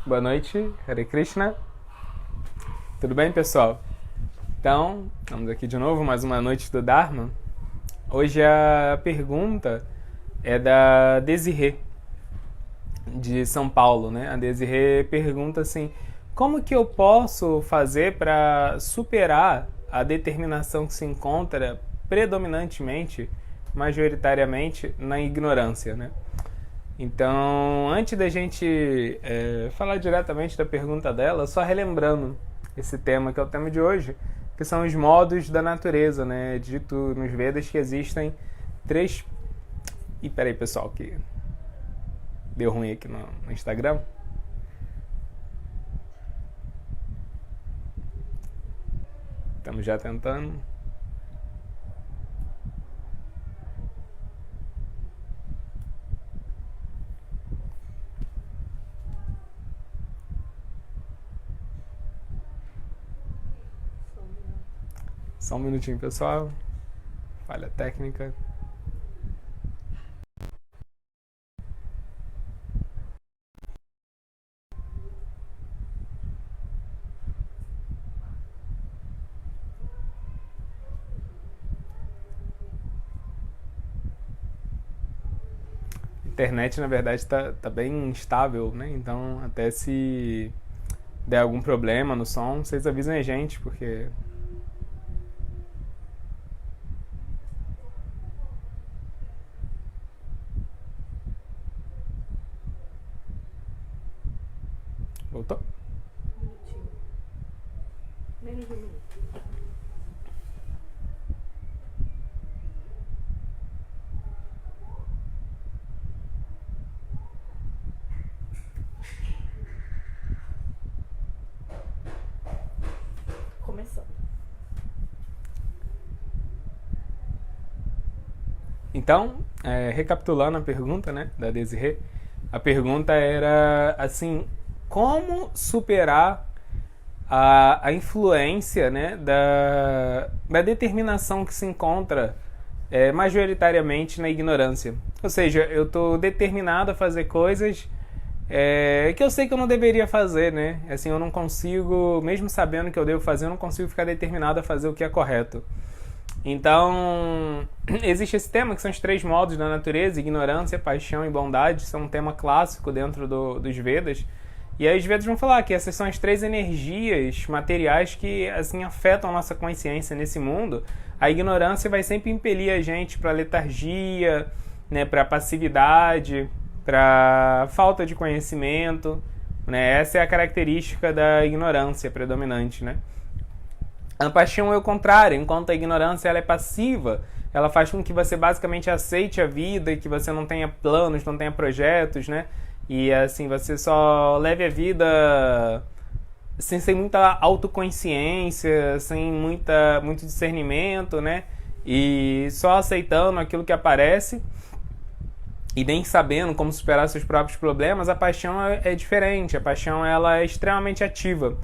Boa noite, Hare Krishna. Tudo bem, pessoal? Então, estamos aqui de novo, mais uma noite do Dharma. Hoje a pergunta é da Desirê, de São Paulo, né? A Desirê pergunta assim: como que eu posso fazer para superar a determinação que se encontra predominantemente, majoritariamente, na ignorância, né? Então, antes da gente falar diretamente da pergunta dela, só relembrando esse tema que é o tema de hoje, que são os modos da natureza, né? Dito nos Vedas que existem três... Ih, peraí, pessoal, que deu ruim aqui no Instagram. Estamos já tentando. Só um minutinho, pessoal. Falha técnica. A internet, na verdade, tá bem instável, né? Então, até se der algum problema no som, vocês avisem a gente, porque... Voltou? Menos de um minuto. Começando. Então, recapitulando a pergunta, né, da Desirê, a pergunta era assim: como superar a influência, né, da determinação que se encontra majoritariamente na ignorância? Ou seja, eu estou determinado a fazer coisas que eu sei que eu não deveria fazer, né? Assim, eu não consigo, mesmo sabendo que eu devo fazer, eu não consigo ficar determinado a fazer o que é correto. Então, existe esse tema que são os três modos da natureza: ignorância, paixão e bondade. São um tema clássico dentro dos Vedas. E aí os Vedas vão falar que essas são as três energias materiais que assim afetam a nossa consciência nesse mundo. A ignorância vai sempre impelir a gente para letargia, né, para passividade, para falta de conhecimento, né? Essa é a característica da ignorância predominante, né? A paixão é o contrário. Enquanto a ignorância ela é passiva, ela faz com que você basicamente aceite a vida e que você não tenha planos, não tenha projetos, né? E assim, você só leve a vida sem muita autoconsciência, sem muito discernimento, né? E só aceitando aquilo que aparece e nem sabendo como superar seus próprios problemas. A paixão é diferente. A paixão ela é extremamente ativa.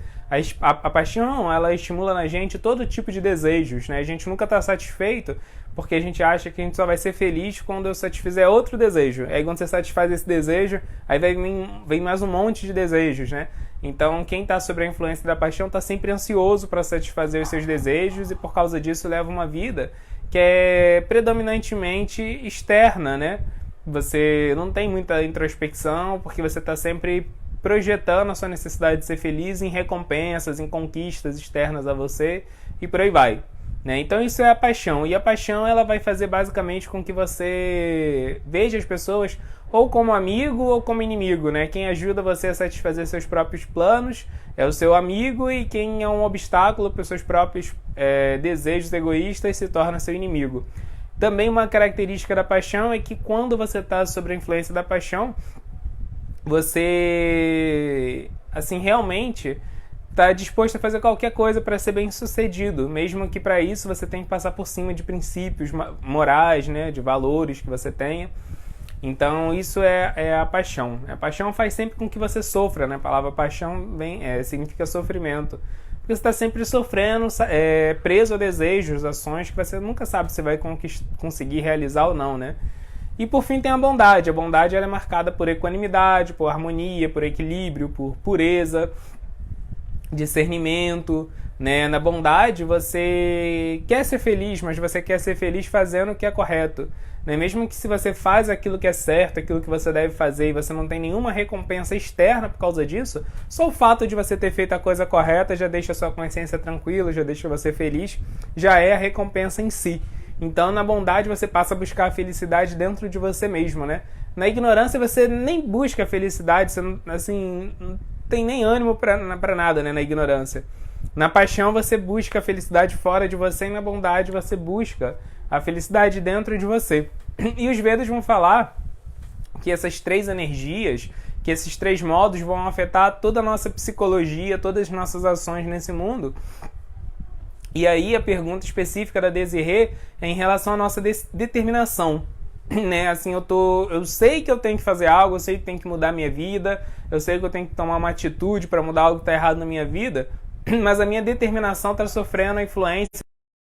A paixão ela estimula na gente todo tipo de desejos, né? A gente nunca está satisfeito porque a gente acha que a gente só vai ser feliz quando eu satisfizer outro desejo. Aí quando você satisfaz esse desejo, aí vem mais um monte de desejos, né? Então quem está sob a influência da paixão está sempre ansioso para satisfazer os seus desejos e por causa disso leva uma vida que é predominantemente externa, né? Você não tem muita introspecção porque você está sempre projetando a sua necessidade de ser feliz em recompensas, em conquistas externas a você e por aí vai, né? Então isso é a paixão. E a paixão ela vai fazer basicamente com que você veja as pessoas ou como amigo ou como inimigo, né? Quem ajuda você a satisfazer seus próprios planos é o seu amigo e quem é um obstáculo para os seus próprios desejos egoístas se torna seu inimigo. Também uma característica da paixão é que quando você está sob a influência da paixão, você, assim, realmente está disposto a fazer qualquer coisa para ser bem sucedido, mesmo que para isso você tenha que passar por cima de princípios morais, né, de valores que você tenha. Então isso é a paixão. A paixão faz sempre com que você sofra, né? A palavra paixão significa sofrimento. Porque você está sempre sofrendo, preso a desejos, ações que você nunca sabe se vai conseguir realizar ou não, né? E por fim tem a bondade. A bondade ela é marcada por equanimidade, por harmonia, por equilíbrio, por pureza, discernimento, né? Na bondade você quer ser feliz, mas você quer ser feliz fazendo o que é correto, né? Mesmo que se você faz aquilo que é certo, aquilo que você deve fazer e você não tem nenhuma recompensa externa por causa disso, só o fato de você ter feito a coisa correta já deixa a sua consciência tranquila, já deixa você feliz, já é a recompensa em si. Então na bondade você passa a buscar a felicidade dentro de você mesmo, né? Na ignorância você nem busca a felicidade, você não, assim, não tem nem ânimo para nada, né? Na ignorância. Na paixão você busca a felicidade fora de você e na bondade você busca a felicidade dentro de você. E os Vedas vão falar que essas três energias, que esses três modos vão afetar toda a nossa psicologia, todas as nossas ações nesse mundo. E aí a pergunta específica da Desirê é em relação à nossa determinação. Né? Assim, eu sei que eu tenho que fazer algo, eu sei que tenho que mudar a minha vida, eu sei que eu tenho que tomar uma atitude para mudar algo que está errado na minha vida, mas a minha determinação está sofrendo a influência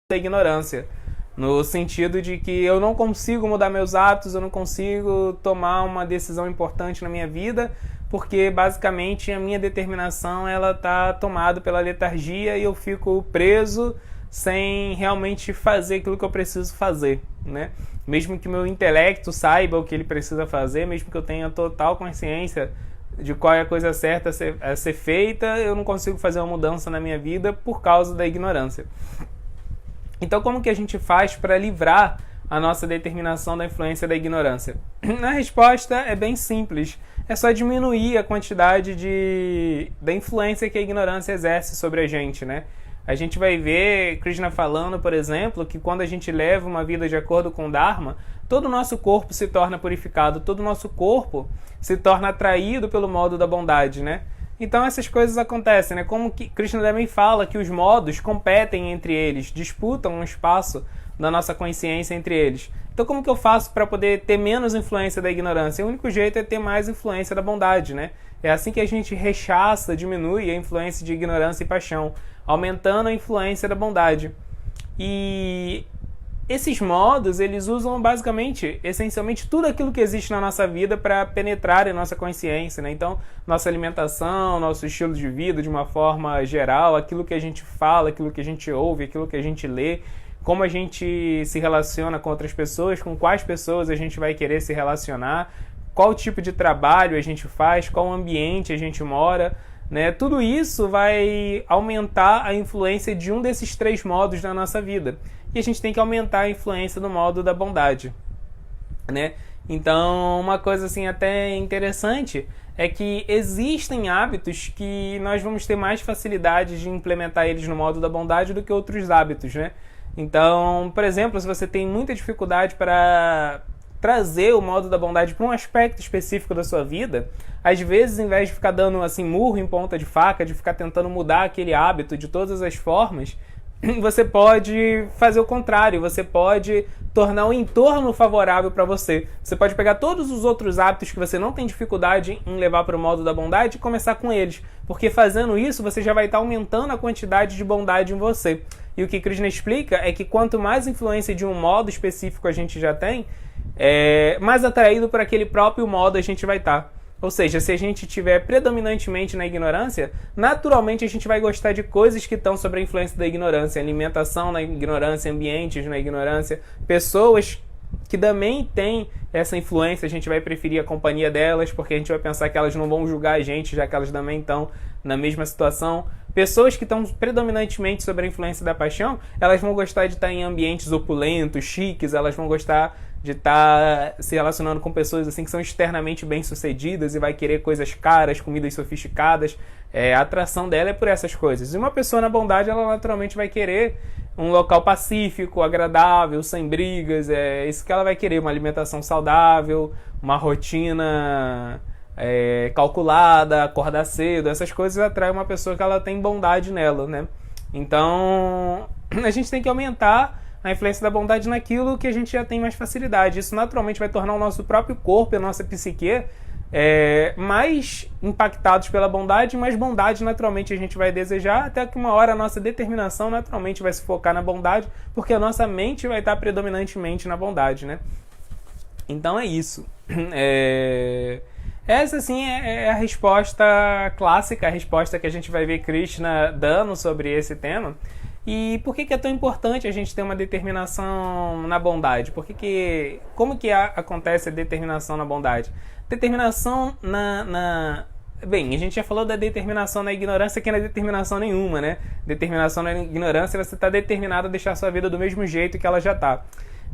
da ignorância. No sentido de que eu não consigo mudar meus hábitos, eu não consigo tomar uma decisão importante na minha vida, porque basicamente a minha determinação ela está tomada pela letargia e eu fico preso sem realmente fazer aquilo que eu preciso fazer, né? Mesmo que meu intelecto saiba o que ele precisa fazer, mesmo que eu tenha total consciência de qual é a coisa certa a ser feita, eu não consigo fazer uma mudança na minha vida por causa da ignorância. Então, como que a gente faz para livrar a nossa determinação da influência da ignorância? A resposta é bem simples. É só diminuir a quantidade da influência que a ignorância exerce sobre a gente, né? A gente vai ver Krishna falando, por exemplo, que quando a gente leva uma vida de acordo com o Dharma, todo o nosso corpo se torna purificado, todo o nosso corpo se torna atraído pelo modo da bondade, né? Então essas coisas acontecem, né? Como que Krishna também fala que os modos competem entre eles, disputam um espaço da nossa consciência entre eles. Então como que eu faço para poder ter menos influência da ignorância? O único jeito é ter mais influência da bondade, né? É assim que a gente rechaça, diminui a influência de ignorância e paixão, aumentando a influência da bondade. E esses modos, eles usam basicamente, essencialmente, tudo aquilo que existe na nossa vida para penetrar em nossa consciência, né? Então, nossa alimentação, nosso estilo de vida de uma forma geral, aquilo que a gente fala, aquilo que a gente ouve, aquilo que a gente lê, como a gente se relaciona com outras pessoas, com quais pessoas a gente vai querer se relacionar, qual tipo de trabalho a gente faz, qual ambiente a gente mora, né? Tudo isso vai aumentar a influência de um desses três modos na nossa vida. E a gente tem que aumentar a influência do modo da bondade, né? Então, uma coisa assim até interessante é que existem hábitos que nós vamos ter mais facilidade de implementar eles no modo da bondade do que outros hábitos, né? Então, por exemplo, se você tem muita dificuldade para trazer o modo da bondade para um aspecto específico da sua vida, às vezes, em vez de ficar dando assim murro em ponta de faca, de ficar tentando mudar aquele hábito de todas as formas, você pode fazer o contrário, você pode tornar o entorno favorável para você. Você pode pegar todos os outros hábitos que você não tem dificuldade em levar para o modo da bondade e começar com eles, porque fazendo isso você já vai estar aumentando a quantidade de bondade em você. E o que Krishna explica é que quanto mais influência de um modo específico a gente já tem, mais atraído por aquele próprio modo a gente vai estar. Ou seja, se a gente estiver predominantemente na ignorância, naturalmente a gente vai gostar de coisas que estão sob a influência da ignorância. Alimentação na ignorância, ambientes na ignorância, pessoas que também têm essa influência, a gente vai preferir a companhia delas, porque a gente vai pensar que elas não vão julgar a gente, já que elas também estão na mesma situação. Pessoas que estão predominantemente sob a influência da paixão, elas vão gostar de estar em ambientes opulentos, chiques, elas vão gostar de estar se relacionando com pessoas assim que são externamente bem-sucedidas e vai querer coisas caras, comidas sofisticadas. A atração dela é por essas coisas. E uma pessoa na bondade, ela naturalmente vai querer um local pacífico, agradável, sem brigas. É isso que ela vai querer, uma alimentação saudável, uma rotina calculada, acordar cedo. Essas coisas atraem uma pessoa que ela tem bondade nela, né? Então, a gente tem que aumentar a influência da bondade naquilo que a gente já tem mais facilidade. Isso naturalmente vai tornar o nosso próprio corpo e a nossa psique mais impactados pela bondade, mais bondade naturalmente a gente vai desejar, até que uma hora a nossa determinação naturalmente vai se focar na bondade, porque a nossa mente vai estar predominantemente na bondade, né? Então é isso. Essa, sim, é a resposta clássica, a resposta que a gente vai ver Krishna dando sobre esse tema. E por que é tão importante a gente ter uma determinação na bondade? Como que acontece a determinação na bondade? Determinação Bem, a gente já falou da determinação na ignorância, que não é determinação nenhuma, né? Determinação na ignorância, você está determinado a deixar a sua vida do mesmo jeito que ela já está.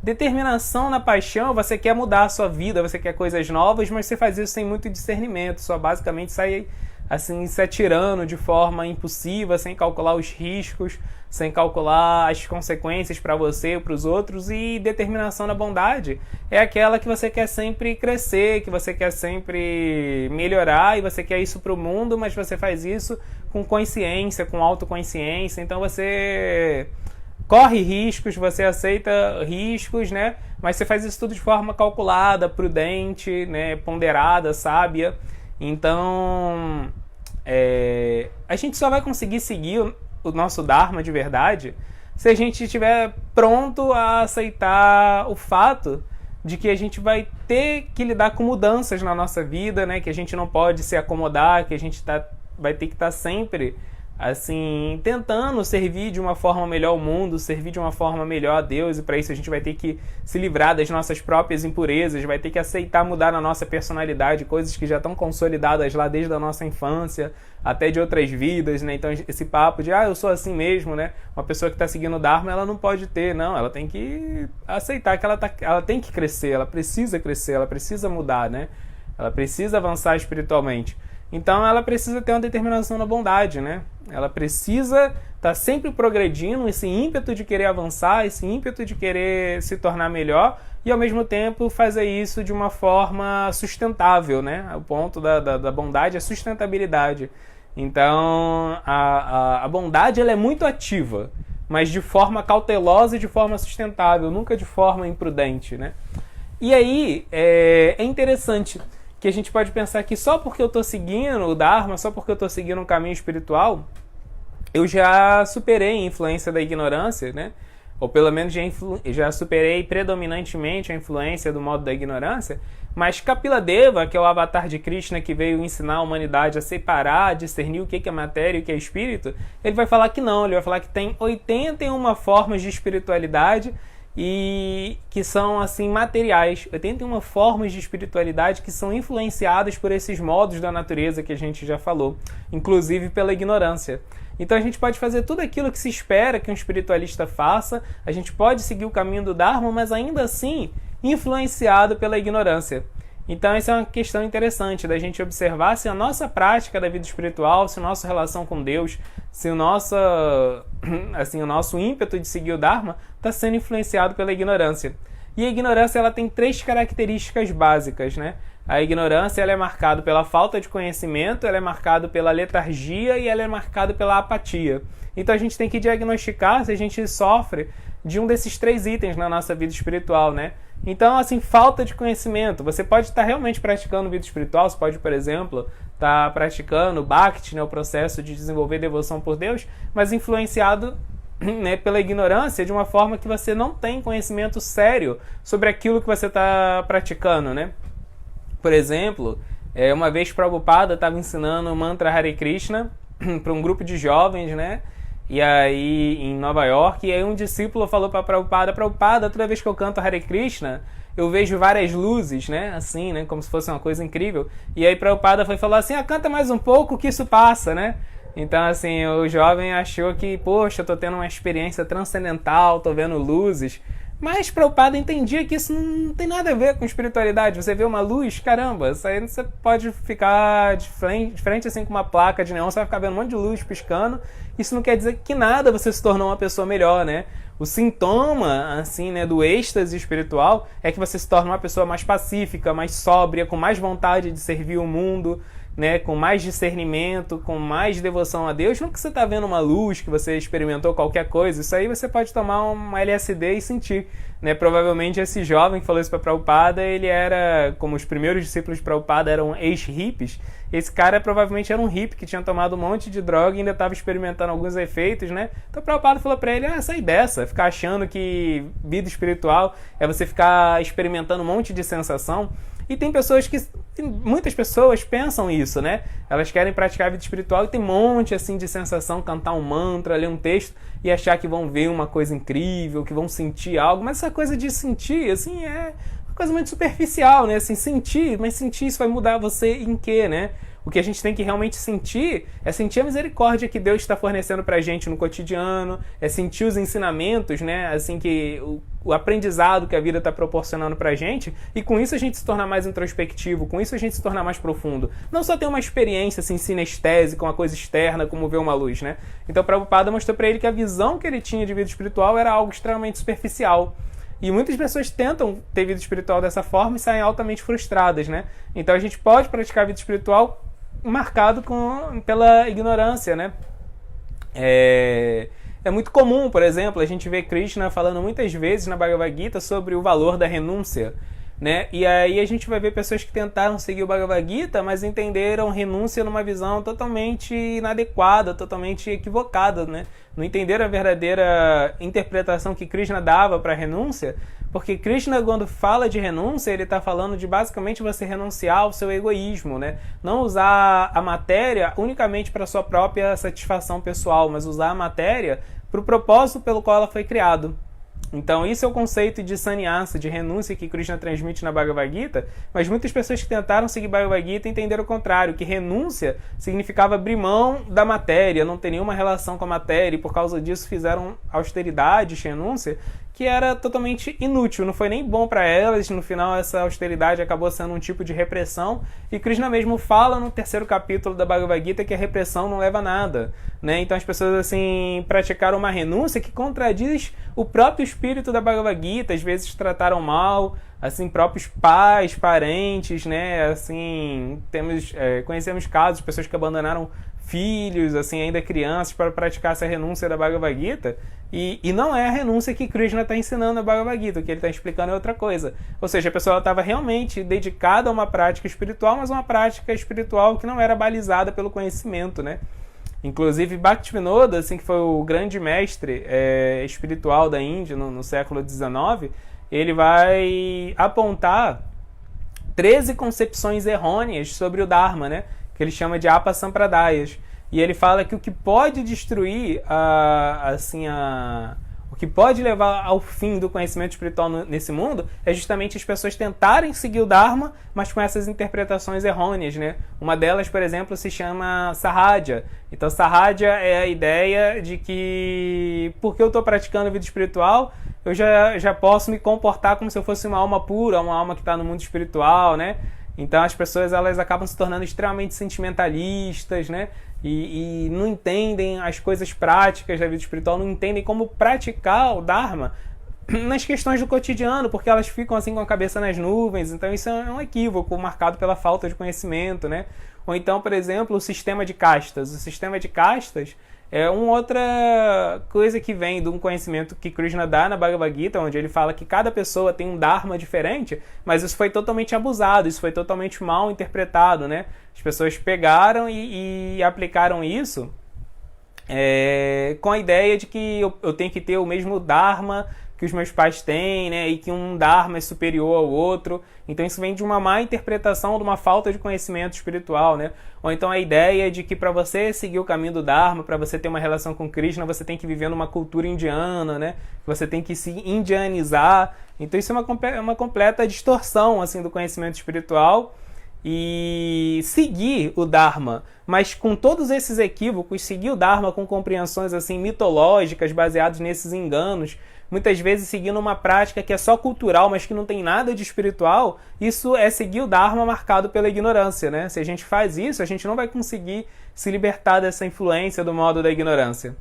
Determinação na paixão, você quer mudar a sua vida, você quer coisas novas, mas você faz isso sem muito discernimento, só basicamente sai assim, se atirando de forma impulsiva, sem calcular os riscos, sem calcular as consequências para você ou para os outros. E determinação na bondade é aquela que você quer sempre crescer, que você quer sempre melhorar, e você quer isso para o mundo, mas você faz isso com consciência, com autoconsciência. Então você corre riscos, você aceita riscos, né? Mas você faz isso tudo de forma calculada, prudente, né? Ponderada, sábia. Então, a gente só vai conseguir seguir o nosso Dharma de verdade se a gente estiver pronto a aceitar o fato de que a gente vai ter que lidar com mudanças na nossa vida, né? Que a gente não pode se acomodar, que a gente vai ter que estar sempre assim, tentando servir de uma forma melhor ao mundo, servir de uma forma melhor a Deus, e para isso a gente vai ter que se livrar das nossas próprias impurezas, vai ter que aceitar mudar na nossa personalidade, coisas que já estão consolidadas lá desde a nossa infância, até de outras vidas, né? Então esse papo de, eu sou assim mesmo, né? Uma pessoa que está seguindo o Dharma, ela não pode ter, não, ela tem que aceitar que ela tem que crescer, ela precisa mudar, né? Ela precisa avançar espiritualmente. Então ela precisa ter uma determinação na bondade, né? Ela precisa estar sempre progredindo, esse ímpeto de querer avançar, esse ímpeto de querer se tornar melhor, e ao mesmo tempo fazer isso de uma forma sustentável, né? O ponto da bondade é sustentabilidade. Então a bondade, ela é muito ativa, mas de forma cautelosa e de forma sustentável, nunca de forma imprudente, né? E aí é interessante que a gente pode pensar que só porque eu estou seguindo o Dharma, só porque eu estou seguindo um caminho espiritual, eu já superei a influência da ignorância, né? Ou pelo menos já superei predominantemente a influência do modo da ignorância. Mas Kapila Deva, que é o avatar de Krishna que veio ensinar a humanidade a separar, a discernir o que é matéria e o que é espírito, ele vai falar que não, ele vai falar que tem 81 formas de espiritualidade e que são assim materiais, 81 formas de espiritualidade que são influenciadas por esses modos da natureza que a gente já falou, inclusive pela ignorância. Então a gente pode fazer tudo aquilo que se espera que um espiritualista faça, a gente pode seguir o caminho do Dharma, mas ainda assim influenciado pela ignorância. Então essa é uma questão interessante da gente observar se a nossa prática da vida espiritual, se a nossa relação com Deus, se o nosso ímpeto de seguir o Dharma está sendo influenciado pela ignorância. E a ignorância, ela tem 3 características básicas, né? A ignorância, ela é marcada pela falta de conhecimento, ela é marcada pela letargia e ela é marcada pela apatia. Então a gente tem que diagnosticar se a gente sofre de um desses 3 itens na nossa vida espiritual, né? Então, assim, falta de conhecimento. Você pode estar realmente praticando vida espiritual, você pode, por exemplo, estar praticando Bhakti, né, o processo de desenvolver devoção por Deus, mas influenciado, né, pela ignorância, de uma forma que você não tem conhecimento sério sobre aquilo que você está praticando, né? Por exemplo, uma vez Prabhupada estava ensinando o mantra Hare Krishna para um grupo de jovens, né? E aí, em Nova York, e aí um discípulo falou para Prabhupada, toda vez que eu canto Hare Krishna, eu vejo várias luzes, né? Assim, né? Como se fosse uma coisa incrível. E aí Prabhupada foi falar assim, canta mais um pouco que isso passa, né? Então, assim, o jovem achou que, poxa, eu tô tendo uma experiência transcendental, tô vendo luzes. Mas Prabhupada entendia que isso não tem nada a ver com espiritualidade. Você vê uma luz, caramba, isso aí você pode ficar de frente assim com uma placa de neon, você vai ficar vendo um monte de luz piscando. Isso não quer dizer que nada você se tornou uma pessoa melhor, né? O sintoma, assim, né, do êxtase espiritual é que você se torna uma pessoa mais pacífica, mais sóbria, com mais vontade de servir o mundo, né, com mais discernimento, com mais devoção a Deus. Não que você está vendo uma luz, que você experimentou qualquer coisa, isso aí você pode tomar uma LSD e sentir, né? Provavelmente esse jovem que falou isso para Prabhupada, ele era, como os primeiros discípulos de Prabhupada eram ex-hippies, esse cara provavelmente era um hippie que tinha tomado um monte de droga e ainda estava experimentando alguns efeitos, né? Então o Prabhupada falou para ele, sai dessa, ficar achando que vida espiritual é você ficar experimentando um monte de sensação. E tem muitas pessoas pensam isso, né? Elas querem praticar a vida espiritual e tem um monte assim de sensação, cantar um mantra, ler um texto e achar que vão ver uma coisa incrível, que vão sentir algo. Mas essa coisa de sentir, assim, é uma coisa muito superficial, né? Assim, sentir, mas sentir isso vai mudar você em quê, né? O que a gente tem que realmente sentir é sentir a misericórdia que Deus está fornecendo pra gente no cotidiano, é sentir os ensinamentos, né? Assim, que o aprendizado que a vida está proporcionando pra gente, e com isso a gente se tornar mais introspectivo, com isso a gente se tornar mais profundo. Não só ter uma experiência assim, sinestésica, uma coisa externa, como ver uma luz, né? Então o Prabhupada mostrou pra ele que a visão que ele tinha de vida espiritual era algo extremamente superficial. E muitas pessoas tentam ter vida espiritual dessa forma e saem altamente frustradas, né? Então a gente pode praticar a vida espiritual marcado pela ignorância, né? É muito comum, por exemplo, a gente vê Krishna falando muitas vezes na Bhagavad Gita sobre o valor da renúncia, né? E aí a gente vai ver pessoas que tentaram seguir o Bhagavad Gita, mas entenderam renúncia numa visão totalmente inadequada, totalmente equivocada, né? Não entenderam a verdadeira interpretação que Krishna dava para a renúncia, porque Krishna, quando fala de renúncia, ele está falando de basicamente você renunciar ao seu egoísmo, né? Não usar a matéria unicamente para sua própria satisfação pessoal, mas usar a matéria para o propósito pelo qual ela foi criada. Então, isso é o conceito de sannyasa, de renúncia que Krishna transmite na Bhagavad Gita, mas muitas pessoas que tentaram seguir Bhagavad Gita entenderam o contrário, que renúncia significava abrir mão da matéria, não ter nenhuma relação com a matéria, e por causa disso fizeram austeridade, renúncia, que era totalmente inútil, não foi nem bom para elas. No final, essa austeridade acabou sendo um tipo de repressão, e Krishna mesmo fala no 3º capítulo da Bhagavad Gita que a repressão não leva a nada, né? Então as pessoas assim praticaram uma renúncia que contradiz o próprio espírito da Bhagavad Gita, às vezes trataram mal assim próprios pais, parentes, né? Assim, conhecemos casos de pessoas que abandonaram filhos, assim, ainda crianças, para praticar essa renúncia da Bhagavad Gita, e não é a renúncia que Krishna está ensinando na Bhagavad Gita, o que ele está explicando é outra coisa. Ou seja, a pessoa estava realmente dedicada a uma prática espiritual, mas uma prática espiritual que não era balizada pelo conhecimento, né? Inclusive, Bhaktivinoda, assim, que foi o grande mestre espiritual da Índia no século XIX, ele vai apontar 13 concepções errôneas sobre o Dharma, né? Que ele chama de apasampradayas. E ele fala que o que pode destruir, o que pode levar ao fim do conhecimento espiritual nesse mundo é justamente as pessoas tentarem seguir o Dharma, mas com essas interpretações errôneas, né? Uma delas, por exemplo, se chama Sahaja. Então, Sahaja é a ideia de que, porque eu estou praticando a vida espiritual, eu já posso me comportar como se eu fosse uma alma pura, uma alma que está no mundo espiritual, né? Então as pessoas elas acabam se tornando extremamente sentimentalistas, né? E não entendem as coisas práticas da vida espiritual, não entendem como praticar o Dharma nas questões do cotidiano, porque elas ficam assim com a cabeça nas nuvens. Então isso é um equívoco marcado pela falta de conhecimento, né? Ou então, por exemplo, o sistema de castas. O sistema de castas é uma outra coisa que vem de um conhecimento que Krishna dá na Bhagavad Gita, onde ele fala que cada pessoa tem um Dharma diferente, mas isso foi totalmente abusado, isso foi totalmente mal interpretado, né? As pessoas pegaram e aplicaram isso com a ideia de que eu tenho que ter o mesmo Dharma que os meus pais têm, né? E que um Dharma é superior ao outro. Então isso vem de uma má interpretação, de uma falta de conhecimento espiritual, né? Ou então a ideia de que para você seguir o caminho do Dharma, para você ter uma relação com Krishna, você tem que viver numa cultura indiana, né? Você tem que se indianizar. Então isso é uma completa distorção assim, do conhecimento espiritual. E seguir o Dharma, mas com todos esses equívocos, seguir o Dharma com compreensões assim mitológicas, baseadas nesses enganos, muitas vezes seguindo uma prática que é só cultural, mas que não tem nada de espiritual, isso é seguir o Dharma marcado pela ignorância, né? Se a gente faz isso, a gente não vai conseguir se libertar dessa influência do modo da ignorância.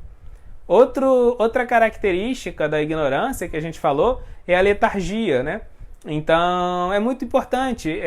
Outra característica da ignorância que a gente falou é a letargia, né? Então, é muito importante,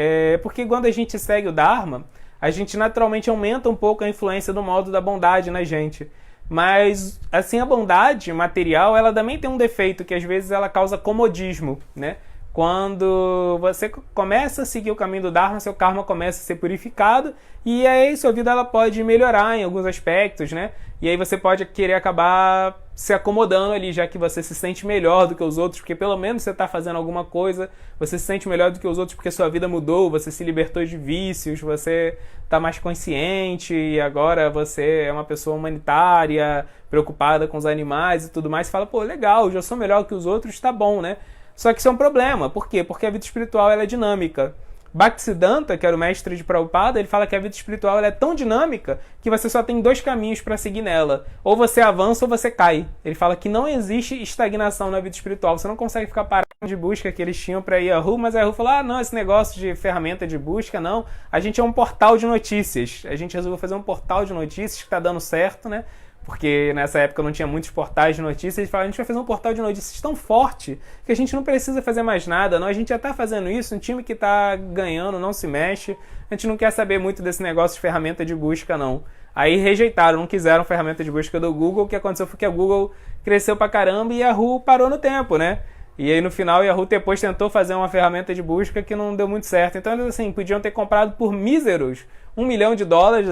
porque quando a gente segue o Dharma, a gente naturalmente aumenta um pouco a influência do modo da bondade na gente. Mas, assim, a bondade material, ela também tem um defeito, que às vezes ela causa comodismo, né? Quando você começa a seguir o caminho do Dharma, seu karma começa a ser purificado e aí sua vida ela pode melhorar em alguns aspectos, né? E aí você pode querer acabar se acomodando ali, já que você se sente melhor do que os outros, porque pelo menos você está fazendo alguma coisa, você se sente melhor do que os outros porque sua vida mudou, você se libertou de vícios, você está mais consciente e agora você é uma pessoa humanitária, preocupada com os animais e tudo mais. Você fala, pô, legal, já sou melhor que os outros, tá bom, né? Só que isso é um problema. Por quê? Porque a vida espiritual ela é dinâmica. Bhaktisiddhanta, que era o mestre de Prabhupada, ele fala que a vida espiritual ela é tão dinâmica que você só tem 2 caminhos para seguir nela. Ou você avança ou você cai. Ele fala que não existe estagnação na vida espiritual. Você não consegue ficar parado de busca que eles tinham para Yahoo, mas a Yahoo falou, ah, não, esse negócio de ferramenta de busca, não. A gente é um portal de notícias. A gente resolveu fazer um portal de notícias que está dando certo, né? Porque nessa época não tinha muitos portais de notícias, eles falaram, a gente vai fazer um portal de notícias tão forte que a gente não precisa fazer mais nada, não, a gente já está fazendo isso, um time que está ganhando não se mexe, a gente não quer saber muito desse negócio de ferramenta de busca, não. Aí rejeitaram, não quiseram ferramenta de busca do Google, o que aconteceu foi que a Google cresceu pra caramba e a Yahoo parou no tempo, né? E aí no final a Yahoo depois tentou fazer uma ferramenta de busca que não deu muito certo. Então eles assim, podiam ter comprado por míseros $1 milhão,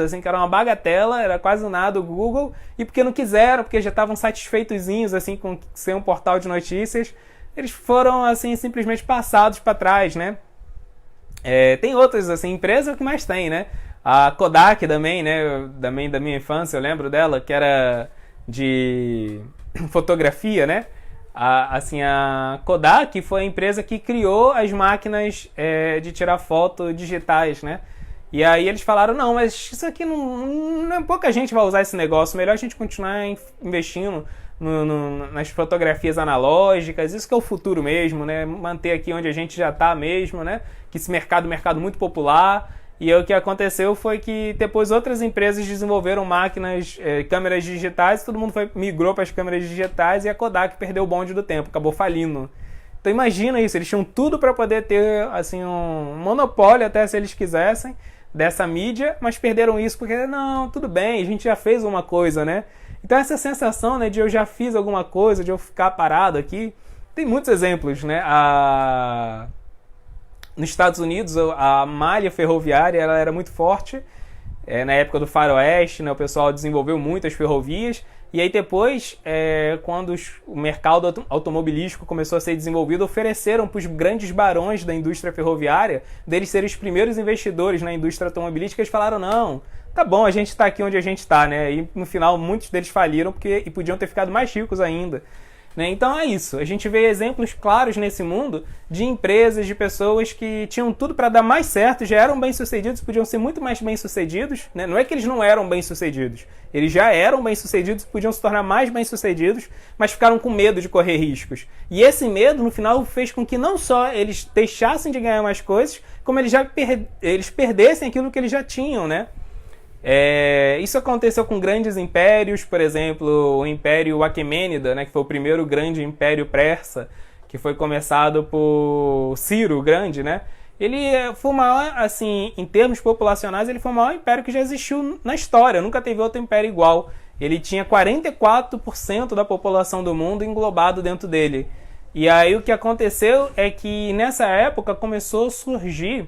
assim, que era uma bagatela, era quase nada o Google, e porque não quiseram, porque já estavam satisfeitozinhos assim com ser um portal de notícias, eles foram assim simplesmente passados para trás, né? Tem outras assim, empresas que mais tem, né? A Kodak também, né? Também da minha infância, eu lembro dela, que era de fotografia, né? A Kodak foi a empresa que criou as máquinas de tirar foto digitais, né? E aí eles falaram, não, mas isso aqui não pouca gente vai usar esse negócio, melhor a gente continuar investindo nas fotografias analógicas, isso que é o futuro mesmo, né? Manter aqui onde a gente já está mesmo, né? Que esse mercado muito popular. E aí o que aconteceu foi que depois outras empresas desenvolveram máquinas, câmeras digitais, todo mundo migrou para as câmeras digitais e a Kodak perdeu o bonde do tempo, acabou falindo. Então imagina isso, eles tinham tudo para poder ter assim, um monopólio, até se eles quisessem, dessa mídia, mas perderam isso porque, não, tudo bem, a gente já fez uma coisa, né? Então essa sensação, né, de eu já fiz alguma coisa, de eu ficar parado aqui, tem muitos exemplos, né? Nos Estados Unidos, a malha ferroviária ela era muito forte. Na época do Faroeste, né, o pessoal desenvolveu muitas ferrovias. E aí depois, quando o mercado automobilístico começou a ser desenvolvido, ofereceram para os grandes barões da indústria ferroviária, deles serem os primeiros investidores na indústria automobilística, eles falaram, não, tá bom, a gente está aqui onde a gente está, né? E no final muitos deles faliram e podiam ter ficado mais ricos ainda. Né? Então é isso, a gente vê exemplos claros nesse mundo de empresas, de pessoas que tinham tudo para dar mais certo, já eram bem-sucedidos, podiam ser muito mais bem-sucedidos, né? Não é que eles não eram bem-sucedidos, eles já eram bem-sucedidos, podiam se tornar mais bem-sucedidos, mas ficaram com medo de correr riscos. E esse medo, no final, fez com que não só eles deixassem de ganhar mais coisas, como eles perdessem aquilo que eles já tinham, né? Isso aconteceu com grandes impérios, por exemplo, o Império Aquemênida, né, que foi o primeiro grande império persa, que foi começado por Ciro o Grande, né? Ele foi o maior, assim, em termos populacionais, ele foi o maior império que já existiu na história, nunca teve outro império igual. Ele tinha 44% da população do mundo englobado dentro dele. E aí o que aconteceu é que nessa época começou a surgir,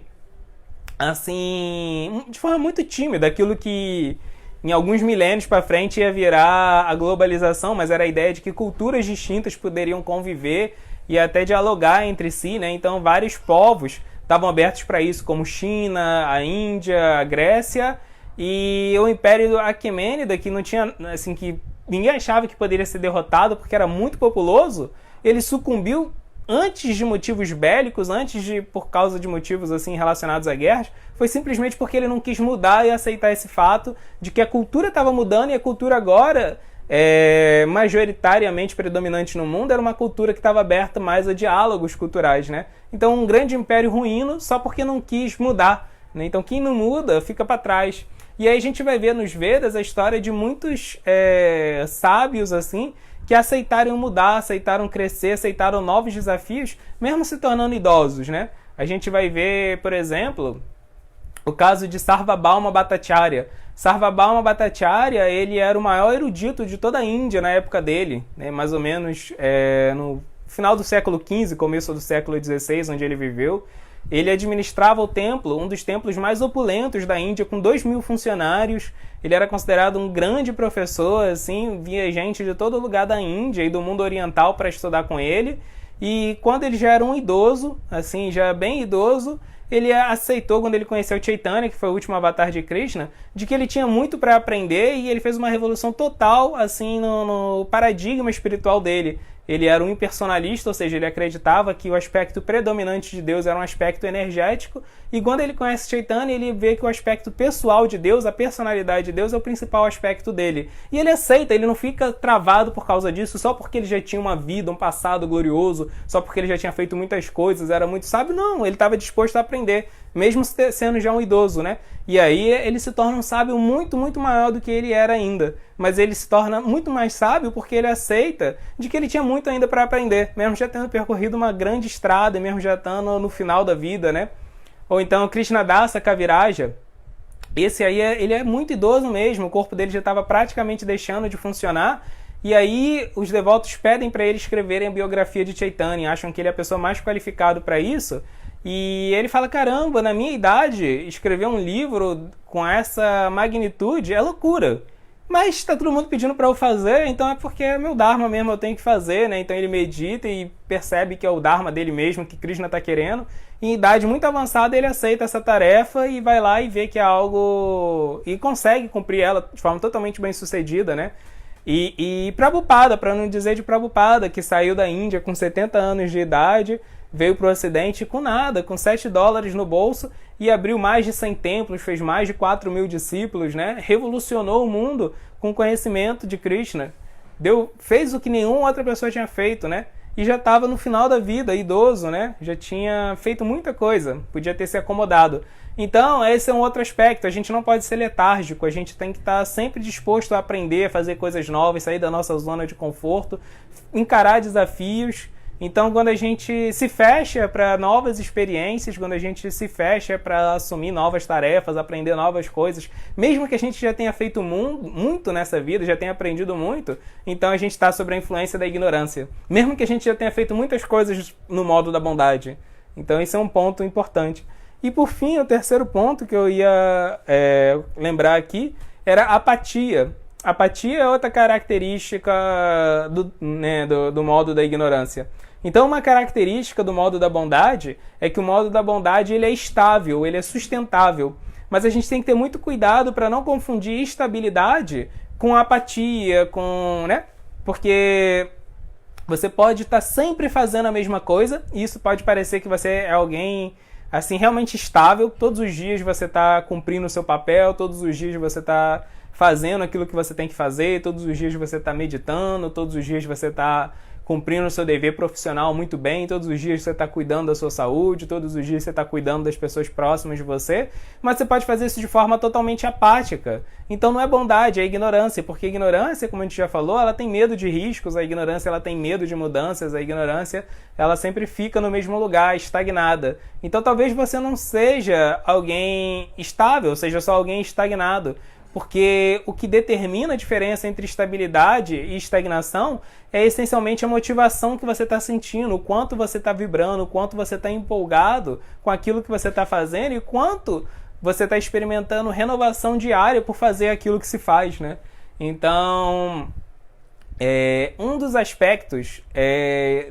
assim, de forma muito tímida, aquilo que em alguns milênios para frente ia virar a globalização, mas era a ideia de que culturas distintas poderiam conviver e até dialogar entre si, né? Então vários povos estavam abertos para isso, como China, a Índia, a Grécia e o Império Aquemênida, que não tinha, assim, que ninguém achava que poderia ser derrotado porque era muito populoso, ele sucumbiu antes de motivos bélicos, por causa de motivos assim relacionados a guerras, foi simplesmente porque ele não quis mudar e aceitar esse fato de que a cultura estava mudando e a cultura agora, majoritariamente predominante no mundo, era uma cultura que estava aberta mais a diálogos culturais, né? Então um grande império ruíno só porque não quis mudar, né? Então quem não muda fica para trás. E aí a gente vai ver nos Vedas a história de muitos sábios assim, que aceitaram mudar, aceitaram crescer, aceitaram novos desafios, mesmo se tornando idosos, né? A gente vai ver, por exemplo, o caso de Sarvabhauma Bhattacharya. Sarvabhauma Bhattacharya, ele era o maior erudito de toda a Índia na época dele, né? Mais ou menos no final do século XV, começo do século XVI, onde ele viveu. Ele administrava o templo, um dos templos mais opulentos da Índia, com 2.000 funcionários. Ele era considerado um grande professor, assim, via gente de todo lugar da Índia e do mundo oriental para estudar com ele. E quando ele já era um idoso, assim, já bem idoso, ele aceitou, quando ele conheceu Chaitanya, que foi o último avatar de Krishna, de que ele tinha muito para aprender, e ele fez uma revolução total, assim, no paradigma espiritual dele. Ele era um impersonalista, ou seja, ele acreditava que o aspecto predominante de Deus era um aspecto energético, e quando ele conhece Chaitanya, ele vê que o aspecto pessoal de Deus, a personalidade de Deus, é o principal aspecto dele. E ele aceita, ele não fica travado por causa disso, só porque ele já tinha uma vida, um passado glorioso, só porque ele já tinha feito muitas coisas, era muito sábio. Não, ele estava disposto a aprender, mesmo sendo já um idoso, né? E aí ele se torna um sábio muito, muito maior do que ele era ainda. Mas ele se torna muito mais sábio porque ele aceita de que ele tinha muito ainda para aprender, mesmo já tendo percorrido uma grande estrada, mesmo já estando no final da vida, né? Ou então Krishnadasa Kaviraja, esse aí ele é muito idoso mesmo, o corpo dele já estava praticamente deixando de funcionar, e aí os devotos pedem para ele escreverem a biografia de Chaitanya, acham que ele é a pessoa mais qualificada para isso. E ele fala, caramba, na minha idade, escrever um livro com essa magnitude é loucura. Mas está todo mundo pedindo para eu fazer, então é porque é meu Dharma mesmo, eu tenho que fazer, né? Então ele medita e percebe que é o Dharma dele mesmo, que Krishna está querendo. E em idade muito avançada ele aceita essa tarefa e vai lá e vê que é algo... e consegue cumprir ela de forma totalmente bem sucedida, né? E Prabhupada, para não dizer de Prabhupada, que saiu da Índia com 70 anos de idade, veio para o Ocidente com nada, com $7 no bolso, e abriu mais de 100 templos, fez mais de 4.000 discípulos, né? Revolucionou o mundo com conhecimento de Krishna. Fez o que nenhuma outra pessoa tinha feito, né? E já estava no final da vida, idoso, né? Já tinha feito muita coisa, podia ter se acomodado. Então, esse é um outro aspecto, a gente não pode ser letárgico, a gente tem que estar sempre disposto a aprender, a fazer coisas novas, sair da nossa zona de conforto, encarar desafios. Então, quando a gente se fecha para novas experiências, quando a gente se fecha para assumir novas tarefas, aprender novas coisas, mesmo que a gente já tenha feito muito nessa vida, já tenha aprendido muito, então a gente está sob a influência da ignorância. Mesmo que a gente já tenha feito muitas coisas no modo da bondade. Então, isso é um ponto importante. E, por fim, o terceiro ponto que eu ia lembrar aqui era a apatia. Apatia é outra característica do modo da ignorância. Então, uma característica do modo da bondade é que o modo da bondade ele é estável, ele é sustentável. Mas a gente tem que ter muito cuidado para não confundir estabilidade com apatia, né? Porque você pode estar sempre fazendo a mesma coisa, e isso pode parecer que você é alguém assim realmente estável. Todos os dias você está cumprindo o seu papel, todos os dias você está fazendo aquilo que você tem que fazer, todos os dias você está meditando, todos os dias você está cumprindo o seu dever profissional muito bem, todos os dias você está cuidando da sua saúde, todos os dias você está cuidando das pessoas próximas de você, mas você pode fazer isso de forma totalmente apática. Então não é bondade, é ignorância, porque a ignorância, como a gente já falou, ela tem medo de riscos, a ignorância ela tem medo de mudanças, a ignorância ela sempre fica no mesmo lugar, estagnada. Então talvez você não seja alguém estável, seja só alguém estagnado. Porque o que determina a diferença entre estabilidade e estagnação é essencialmente a motivação que você está sentindo, o quanto você está vibrando, o quanto você está empolgado com aquilo que você está fazendo e quanto você está experimentando renovação diária por fazer aquilo que se faz, né? Então, um dos aspectos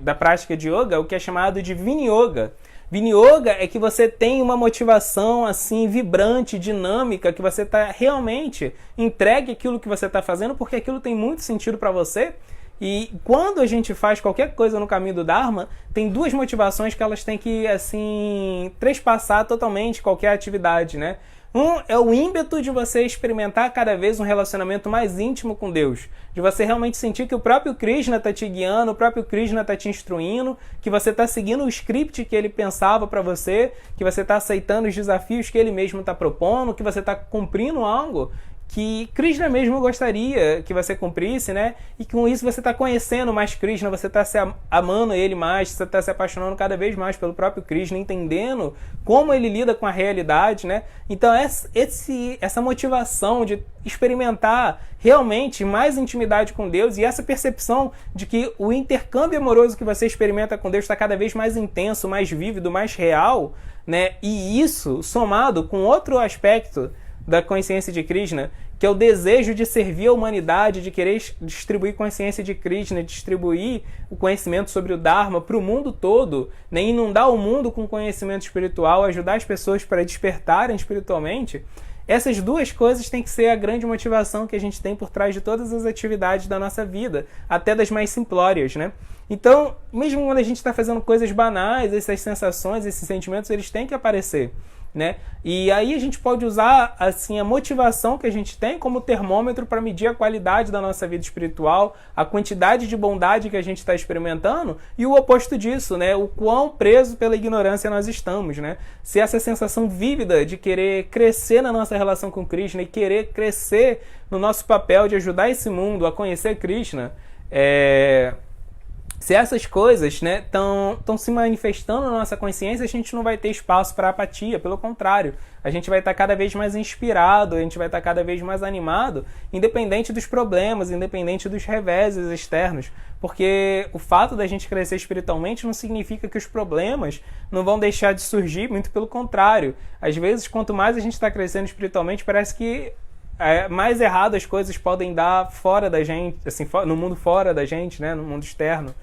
da prática de yoga é o que é chamado de Viniyoga. Viniyoga é que você tem uma motivação assim vibrante, dinâmica, que você está realmente entregue àquilo que você está fazendo, porque aquilo tem muito sentido para você. E quando a gente faz qualquer coisa no caminho do Dharma, tem duas motivações que elas têm que assim trespassar totalmente qualquer atividade, né? Um é o ímpeto de você experimentar cada vez um relacionamento mais íntimo com Deus. De você realmente sentir que o próprio Krishna está te guiando, o próprio Krishna está te instruindo, que você está seguindo o script que ele pensava para você, que você está aceitando os desafios que ele mesmo está propondo, que você está cumprindo algo que Krishna mesmo gostaria que você cumprisse, né? E com isso você está conhecendo mais Krishna, você está se amando ele mais, você está se apaixonando cada vez mais pelo próprio Krishna, entendendo como ele lida com a realidade, né? Então essa motivação de experimentar realmente mais intimidade com Deus e essa percepção de que o intercâmbio amoroso que você experimenta com Deus está cada vez mais intenso, mais vívido, mais real, né? E isso somado com outro aspecto da consciência de Krishna, que é o desejo de servir a humanidade, de querer distribuir consciência de Krishna, distribuir o conhecimento sobre o Dharma para o mundo todo, né? Inundar o mundo com conhecimento espiritual, ajudar as pessoas para despertarem espiritualmente. Essas duas coisas têm que ser a grande motivação que a gente tem por trás de todas as atividades da nossa vida, até das mais simplórias, né? Então, mesmo quando a gente está fazendo coisas banais, essas sensações, esses sentimentos, eles têm que aparecer, né? E aí a gente pode usar assim a motivação que a gente tem como termômetro para medir a qualidade da nossa vida espiritual, a quantidade de bondade que a gente está experimentando e o oposto disso, né? O quão preso pela ignorância nós estamos, né? Se essa sensação vívida de querer crescer na nossa relação com Krishna e querer crescer no nosso papel de ajudar esse mundo a conhecer Krishna, se essas coisas, né, estão se manifestando na nossa consciência, a gente não vai ter espaço para apatia. Pelo contrário, a gente vai estar cada vez mais inspirado, a gente vai estar cada vez mais animado, independente dos problemas, independente dos reveses externos. Porque o fato da gente crescer espiritualmente não significa que os problemas não vão deixar de surgir, muito pelo contrário. Às vezes, quanto mais a gente está crescendo espiritualmente, parece que mais errado as coisas podem dar fora da gente, assim, no mundo fora da gente, né, no mundo externo.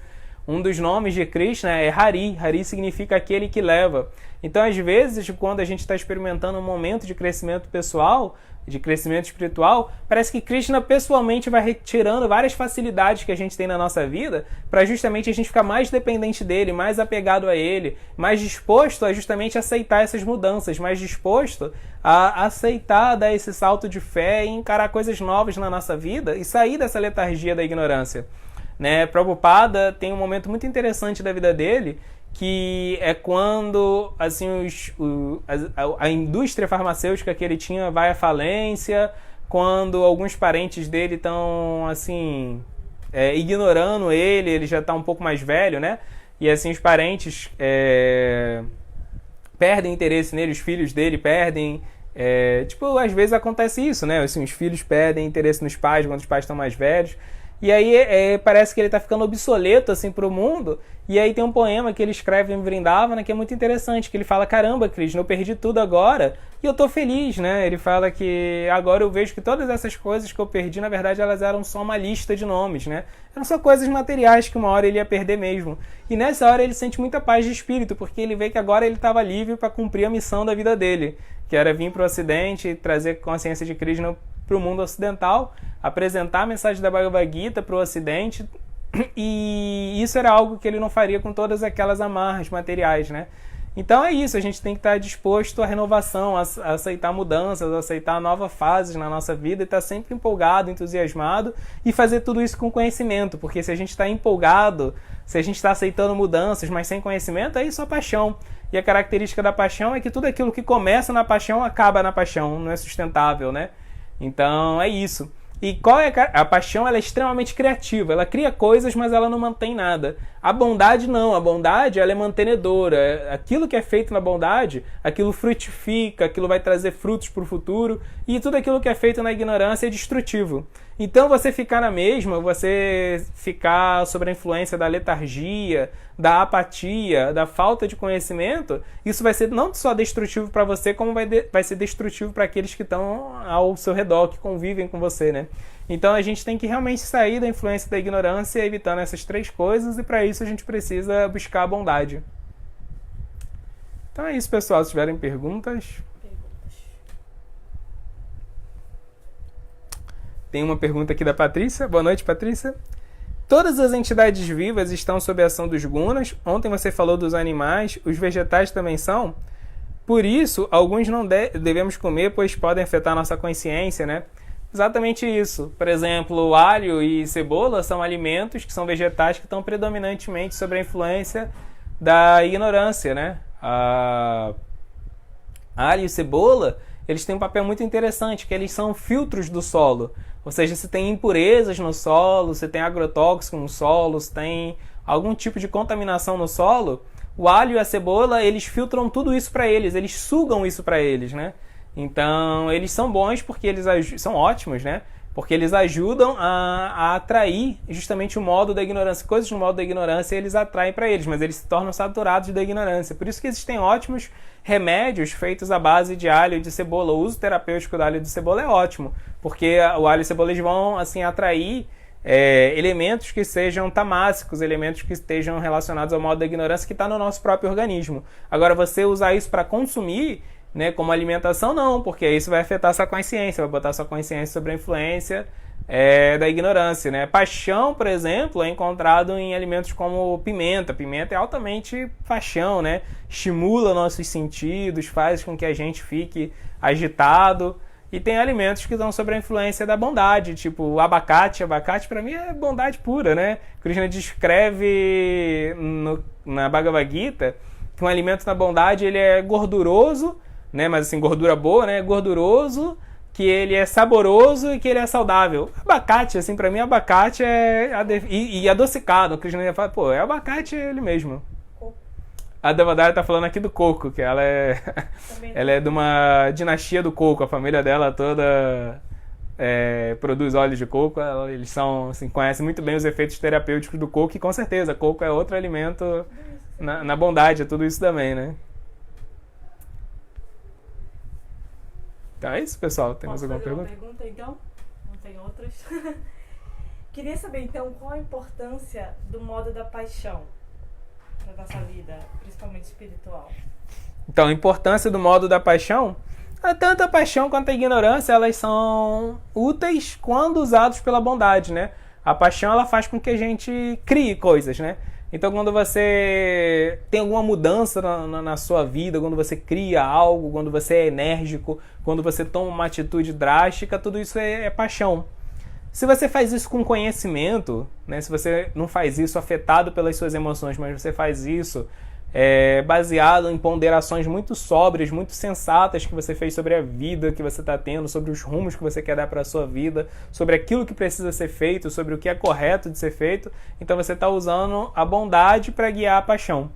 Um dos nomes de Krishna é Hari. Hari significa aquele que leva. Então, às vezes, quando a gente está experimentando um momento de crescimento pessoal, de crescimento espiritual, parece que Krishna pessoalmente vai retirando várias facilidades que a gente tem na nossa vida para justamente a gente ficar mais dependente dele, mais apegado a ele, mais disposto a justamente aceitar essas mudanças, mais disposto a aceitar, dar esse salto de fé e encarar coisas novas na nossa vida e sair dessa letargia da ignorância. Né? Prabhupada tem um momento muito interessante da vida dele, que é quando assim, a indústria farmacêutica que ele tinha vai à falência, quando alguns parentes dele estão assim, ignorando ele já está um pouco mais velho, né? E assim os parentes perdem interesse nele, os filhos dele perdem. Às vezes acontece isso, né? Assim, os filhos perdem interesse nos pais quando os pais estão mais velhos. E aí parece que ele está ficando obsoleto assim, para o mundo. E aí tem um poema que ele escreve em Vrindavana que é muito interessante, que ele fala, caramba, Krishna, eu perdi tudo agora e eu tô feliz, né? Ele fala que agora eu vejo que todas essas coisas que eu perdi, na verdade, elas eram só uma lista de nomes, né? Eram só coisas materiais que uma hora ele ia perder mesmo. E nessa hora ele sente muita paz de espírito, porque ele vê que agora ele estava livre para cumprir a missão da vida dele, que era vir para o Ocidente e trazer consciência de Krishna para o mundo ocidental, apresentar a mensagem da Bhagavad Gita para o Ocidente, e isso era algo que ele não faria com todas aquelas amarras materiais, né? Então é isso, a gente tem que estar disposto à renovação, a aceitar mudanças, a aceitar novas fases na nossa vida e estar sempre empolgado, entusiasmado e fazer tudo isso com conhecimento, porque se a gente está empolgado, se a gente está aceitando mudanças, mas sem conhecimento, é isso a paixão. E a característica da paixão é que tudo aquilo que começa na paixão acaba na paixão, não é sustentável, né? Então é isso. E qual é a paixão? Ela é extremamente criativa, ela cria coisas, mas ela não mantém nada. A bondade não, a bondade ela é mantenedora. Aquilo que é feito na bondade, aquilo frutifica, aquilo vai trazer frutos para o futuro, e tudo aquilo que é feito na ignorância é destrutivo. Então você ficar na mesma, você ficar sob a influência da letargia, da apatia, da falta de conhecimento, isso vai ser não só destrutivo para você, como vai ser destrutivo para aqueles que estão ao seu redor, que convivem com você, né? Então a gente tem que realmente sair da influência da ignorância, evitando essas três coisas, e para isso a gente precisa buscar a bondade. Então é isso, pessoal. Se tiverem perguntas... Tem uma pergunta aqui da Patrícia. Boa noite, Patrícia. Todas as entidades vivas estão sob a ação dos gunas. Ontem você falou dos animais. Os vegetais também são? Por isso, alguns não devemos comer, pois podem afetar nossa consciência, né? Exatamente isso. Por exemplo, alho e cebola são alimentos que são vegetais que estão predominantemente sob a influência da ignorância, né? Alho e cebola, eles têm um papel muito interessante, que eles são filtros do solo. Ou seja, se tem impurezas no solo, se tem agrotóxico no solo, se tem algum tipo de contaminação no solo, o alho e a cebola, eles filtram tudo isso para eles sugam isso para eles, né? Então, eles são bons porque eles são ótimos, né? Porque eles ajudam a atrair justamente o modo da ignorância. Coisas no modo da ignorância eles atraem para eles, mas eles se tornam saturados da ignorância. Por isso que existem ótimos remédios feitos à base de alho e de cebola. O uso terapêutico do alho e de cebola é ótimo, porque o alho e a cebola eles vão assim, atrair elementos que sejam tamássicos, elementos que estejam relacionados ao modo da ignorância que está no nosso próprio organismo. Agora, você usar isso para consumir, né, como alimentação, não, porque isso vai afetar a sua consciência, vai botar a sua consciência sobre a influência da ignorância, né? Paixão, por exemplo, é encontrado em alimentos como pimenta. Pimenta é altamente paixão, né? Estimula nossos sentidos, faz com que a gente fique agitado. E tem alimentos que estão sobre a influência da bondade, tipo o abacate. Abacate, para mim, é bondade pura, né? Krishna descreve na Bhagavad Gita que um alimento na bondade ele é gorduroso, né? Mas assim, gordura boa, né? Gorduroso, que ele é saboroso e que ele é saudável. Abacate, assim, pra mim, abacate e adocicado. O Krishna ia falar, pô, é abacate ele mesmo. A Devadara tá falando aqui do coco, que ela é de uma dinastia do coco. A família dela toda produz óleo de coco. Eles são, assim, conhecem muito bem os efeitos terapêuticos do coco e com certeza, coco é outro alimento na bondade, é tudo isso também, né? Então é isso, pessoal. Tem mais alguma pergunta? Posso fazer uma pergunta, então? Não tem outras? Queria saber, então, qual a importância do modo da paixão para nossa vida, principalmente espiritual. Então, a importância do modo da paixão, tanto a paixão quanto a ignorância, elas são úteis quando usados pela bondade, né? A paixão, ela faz com que a gente crie coisas, né? Então, quando você tem alguma mudança na sua vida, quando você cria algo, quando você é enérgico, quando você toma uma atitude drástica, tudo isso é paixão. Se você faz isso com conhecimento, né, se você não faz isso afetado pelas suas emoções, mas você faz isso baseado em ponderações muito sóbrias, muito sensatas que você fez sobre a vida que você está tendo, sobre os rumos que você quer dar para a sua vida, sobre aquilo que precisa ser feito, sobre o que é correto de ser feito, então você está usando a bondade para guiar a paixão.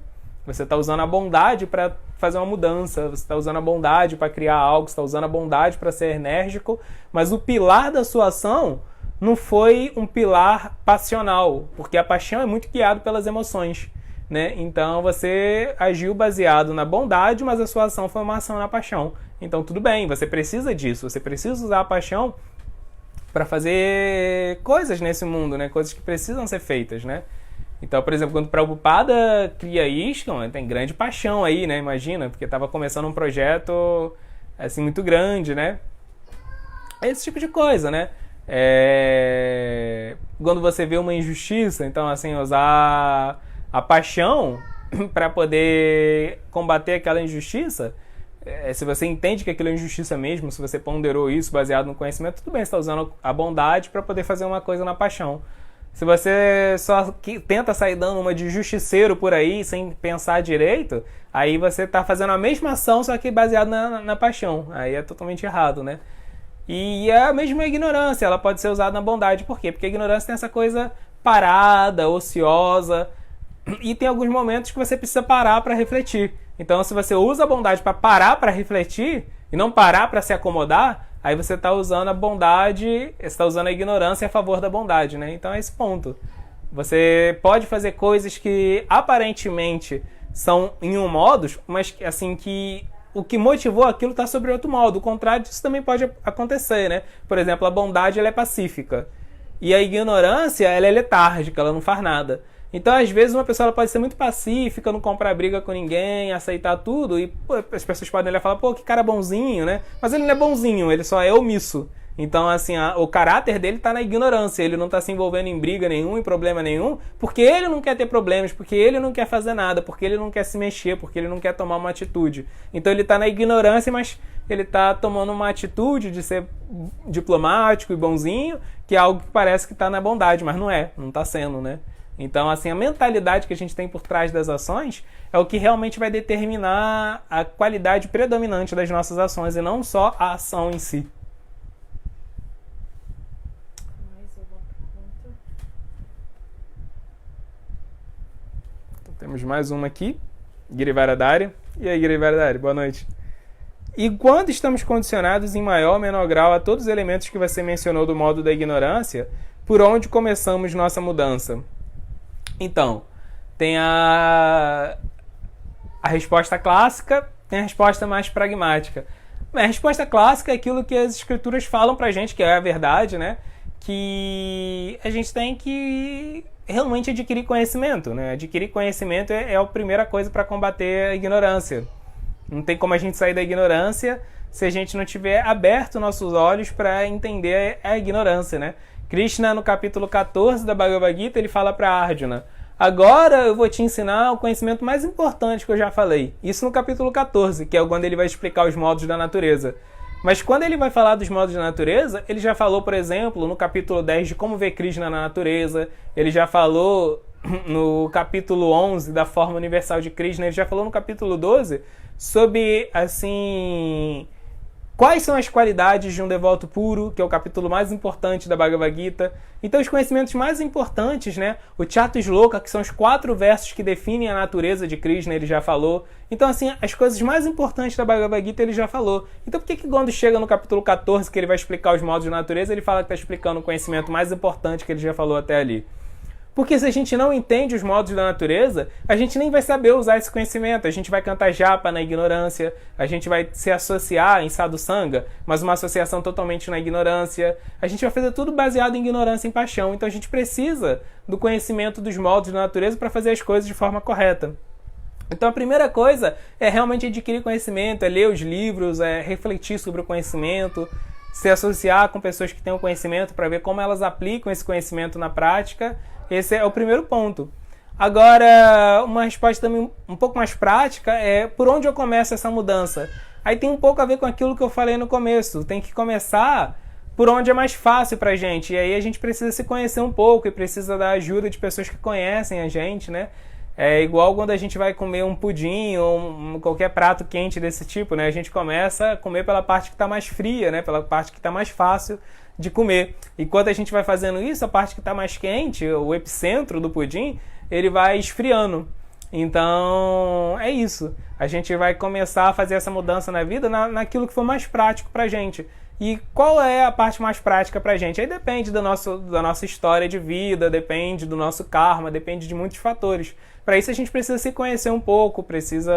Você está usando a bondade para fazer uma mudança, você está usando a bondade para criar algo, você está usando a bondade para ser enérgico, mas o pilar da sua ação não foi um pilar passional, porque a paixão é muito guiada pelas emoções, né? Então você agiu baseado na bondade, mas a sua ação foi uma ação na paixão. Então tudo bem, você precisa disso, você precisa usar a paixão para fazer coisas nesse mundo, né? Coisas que precisam ser feitas, né? Então, por exemplo, quando o Prabhupada cria ISKCON, tem grande paixão aí, né? Imagina, porque estava começando um projeto assim muito grande, né? Esse tipo de coisa, né? Quando você vê uma injustiça, então assim, usar a paixão para poder combater aquela injustiça, se você entende que aquilo é injustiça mesmo, se você ponderou isso baseado no conhecimento, tudo bem, você está usando a bondade para poder fazer uma coisa na paixão. Se você só tenta sair dando uma de justiceiro por aí, sem pensar direito, aí você está fazendo a mesma ação, só que baseado na paixão. Aí é totalmente errado, né? E a mesma ignorância, ela pode ser usada na bondade. Por quê? Porque a ignorância tem essa coisa parada, ociosa, e tem alguns momentos que você precisa parar para refletir. Então, se você usa a bondade para parar para refletir, e não parar para se acomodar, aí você está usando a bondade, está usando a ignorância a favor da bondade, né? Então é esse ponto. Você pode fazer coisas que aparentemente são em um modo, mas assim que o que motivou aquilo está sobre outro modo. O contrário disso também pode acontecer, né? Por exemplo, a bondade ela é pacífica e a ignorância ela é letárgica, ela não faz nada. Então, às vezes, uma pessoa ela pode ser muito pacífica, não comprar briga com ninguém, aceitar tudo, e pô, as pessoas podem olhar e falar, pô, que cara bonzinho, né? Mas ele não é bonzinho, ele só é omisso. Então, assim, o caráter dele está na ignorância, ele não está se envolvendo em briga nenhuma, em problema nenhum, porque ele não quer ter problemas, porque ele não quer fazer nada, porque ele não quer se mexer, porque ele não quer tomar uma atitude. Então, ele está na ignorância, mas ele está tomando uma atitude de ser diplomático e bonzinho, que é algo que parece que está na bondade, mas não está sendo, né? Então, assim, a mentalidade que a gente tem por trás das ações é o que realmente vai determinar a qualidade predominante das nossas ações e não só a ação em si. Mais uma pergunta. Então, temos mais uma aqui. Girivaradari. E aí, Girivaradari, boa noite. E quando estamos condicionados em maior ou menor grau a todos os elementos que você mencionou do modo da ignorância, por onde começamos nossa mudança? Então, tem a resposta clássica, tem a resposta mais pragmática. A resposta clássica é aquilo que as escrituras falam pra gente, que é a verdade, né? Que a gente tem que realmente adquirir conhecimento, né? Adquirir conhecimento é a primeira coisa para combater a ignorância. Não tem como a gente sair da ignorância se a gente não tiver aberto nossos olhos para entender a ignorância, né? Krishna, no capítulo 14 da Bhagavad Gita, ele fala para Arjuna: agora eu vou te ensinar o conhecimento mais importante que eu já falei. Isso no capítulo 14, que é quando ele vai explicar os modos da natureza. Mas quando ele vai falar dos modos da natureza, ele já falou, por exemplo, no capítulo 10 de como ver Krishna na natureza, ele já falou no capítulo 11 da forma universal de Krishna, ele já falou no capítulo 12 sobre, assim, quais são as qualidades de um devoto puro, que é o capítulo mais importante da Bhagavad Gita. Então, os conhecimentos mais importantes, né? O Chatusloka, que são os 4 versos que definem a natureza de Krishna, ele já falou. Então, assim, as coisas mais importantes da Bhagavad Gita ele já falou. Então, por que quando chega no capítulo 14, que ele vai explicar os modos de natureza, ele fala que está explicando o conhecimento mais importante que ele já falou até ali? Porque se a gente não entende os modos da natureza, a gente nem vai saber usar esse conhecimento. A gente vai cantar japa na ignorância, a gente vai se associar em sadhusanga, mas uma associação totalmente na ignorância. A gente vai fazer tudo baseado em ignorância e em paixão. Então a gente precisa do conhecimento dos modos da natureza para fazer as coisas de forma correta. Então a primeira coisa é realmente adquirir conhecimento, é ler os livros, é refletir sobre o conhecimento, se associar com pessoas que têm o conhecimento para ver como elas aplicam esse conhecimento na prática. Esse é o primeiro ponto. Agora, uma resposta também um pouco mais prática é por onde eu começo essa mudança. Aí tem um pouco a ver com aquilo que eu falei no começo. Tem que começar por onde é mais fácil pra gente. E aí a gente precisa se conhecer um pouco e precisa da ajuda de pessoas que conhecem a gente, né? É igual quando a gente vai comer um pudim ou qualquer prato quente desse tipo, né? A gente começa a comer pela parte que está mais fria, né? Pela parte que está mais fácil de comer. E quando a gente vai fazendo isso, a parte que está mais quente, o epicentro do pudim, ele vai esfriando. Então, é isso. A gente vai começar a fazer essa mudança na vida naquilo que for mais prático pra gente. E qual é a parte mais prática pra gente? Aí depende da nossa história de vida, depende do nosso karma, depende de muitos fatores. Para isso a gente precisa se conhecer um pouco, precisa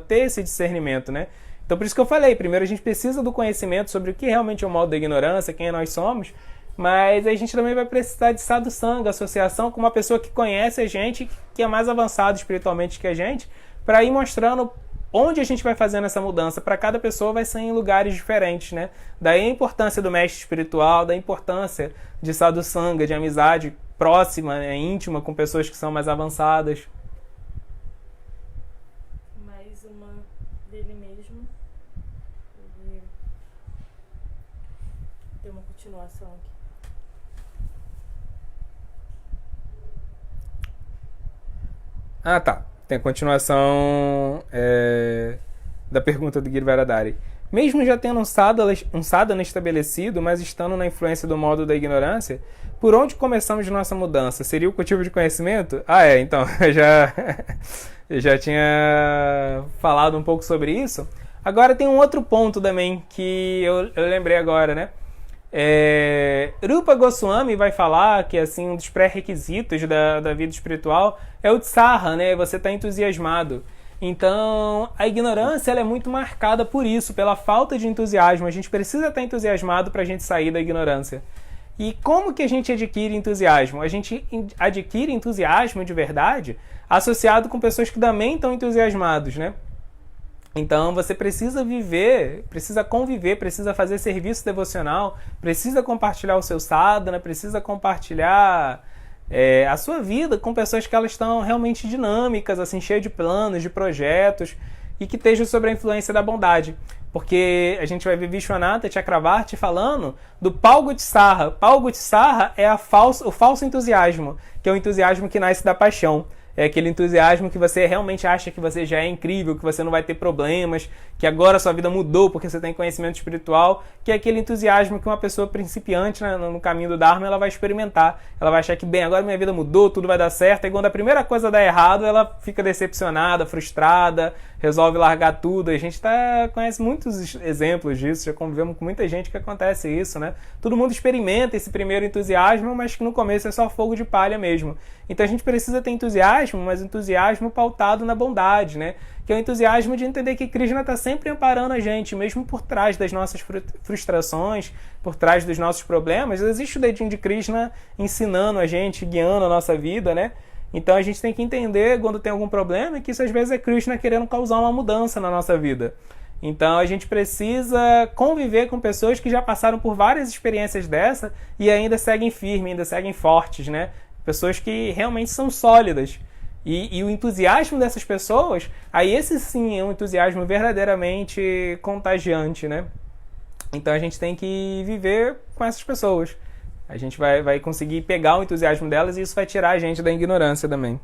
ter esse discernimento, né? Então por isso que eu falei, primeiro a gente precisa do conhecimento sobre o que realmente é o mal da ignorância, quem nós somos, mas a gente também vai precisar de sadhusanga, associação com uma pessoa que conhece a gente, que é mais avançado espiritualmente que a gente, para ir mostrando onde a gente vai fazendo essa mudança. Para cada pessoa vai ser em lugares diferentes, né? Daí a importância do mestre espiritual, da importância de sadhusanga, de amizade próxima, né, íntima, com pessoas que são mais avançadas. Mais uma dele mesmo. Ele deu uma continuação aqui. Ah, tá. Tem a continuação da pergunta do Girivaradari. Mesmo já tendo um sadhana estabelecido, mas estando na influência do modo da ignorância, por onde começamos nossa mudança? Seria o cultivo de conhecimento? Então, eu já tinha falado um pouco sobre isso. Agora tem um outro ponto também que eu lembrei agora, né? Rupa Goswami vai falar que assim, um dos pré-requisitos da vida espiritual é o tsarra, né? Você está entusiasmado. Então, a ignorância ela é muito marcada por isso, pela falta de entusiasmo. A gente precisa estar entusiasmado para a gente sair da ignorância. E como que a gente adquire entusiasmo? A gente adquire entusiasmo de verdade associado com pessoas que também estão entusiasmados, né? Então você precisa viver, precisa conviver, precisa fazer serviço devocional, precisa compartilhar o seu sadhana, precisa compartilhar a sua vida com pessoas que elas estão realmente dinâmicas, assim, cheias de planos, de projetos e que estejam sob a influência da bondade. Porque a gente vai ver Vishwanatha Chakravarti falando do Palgutsara. Palgutsara é o falso entusiasmo, que é o entusiasmo que nasce da paixão. É aquele entusiasmo que você realmente acha que você já é incrível, que você não vai ter problemas, que agora a sua vida mudou porque você tem conhecimento espiritual, que é aquele entusiasmo que uma pessoa principiante, né, no caminho do Dharma, ela vai experimentar. Ela vai achar que, bem, agora minha vida mudou, tudo vai dar certo, e quando a primeira coisa dá errado, ela fica decepcionada, frustrada, resolve largar tudo. A gente conhece muitos exemplos disso, já convivemos com muita gente que acontece isso, né? Todo mundo experimenta esse primeiro entusiasmo, mas que no começo é só fogo de palha mesmo. Então a gente precisa ter entusiasmo, mas entusiasmo pautado na bondade, né? Que é o entusiasmo de entender que Krishna está sempre amparando a gente, mesmo por trás das nossas frustrações, por trás dos nossos problemas. Existe o dedinho de Krishna ensinando a gente, guiando a nossa vida, né? Então a gente tem que entender, quando tem algum problema, que isso às vezes é Krishna querendo causar uma mudança na nossa vida. Então a gente precisa conviver com pessoas que já passaram por várias experiências dessa e ainda seguem firmes, ainda seguem fortes, né? Pessoas que realmente são sólidas. E o entusiasmo dessas pessoas, aí esse sim é um entusiasmo verdadeiramente contagiante, né? Então a gente tem que viver com essas pessoas. A gente vai conseguir pegar o entusiasmo delas e isso vai tirar a gente da ignorância também.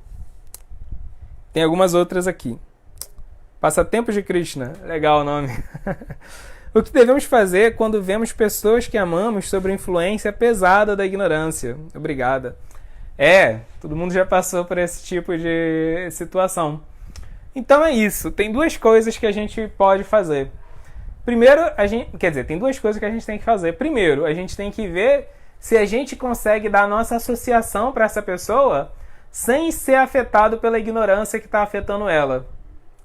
Tem algumas outras aqui. Passatempos de Krishna. Legal o nome. O que devemos fazer quando vemos pessoas que amamos sob a influência pesada da ignorância? Obrigada. Todo mundo já passou por esse tipo de situação. Então é isso. Tem duas coisas que a gente pode fazer. Primeiro, tem duas coisas que a gente tem que fazer. Primeiro, a gente tem que ver se a gente consegue dar a nossa associação para essa pessoa sem ser afetado pela ignorância que está afetando ela,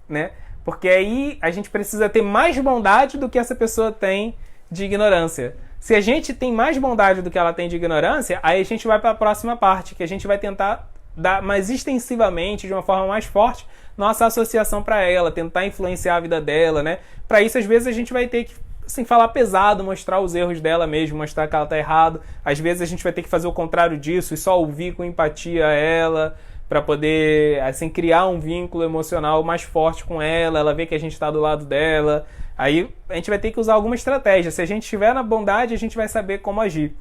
né? Porque aí a gente precisa ter mais bondade do que essa pessoa tem de ignorância. Se a gente tem mais bondade do que ela tem de ignorância, aí a gente vai para a próxima parte, que a gente vai tentar dar mais extensivamente, de uma forma mais forte, nossa associação para ela, tentar influenciar a vida dela, né? Para isso, às vezes, a gente vai ter que falar pesado, mostrar os erros dela mesmo, mostrar que ela está errada. Às vezes a gente vai ter que fazer o contrário disso e só ouvir com empatia ela, para poder criar um vínculo emocional mais forte com ela ver que a gente está do lado dela. Aí a gente vai ter que usar alguma estratégia. Se a gente estiver na bondade, a gente vai saber como agir,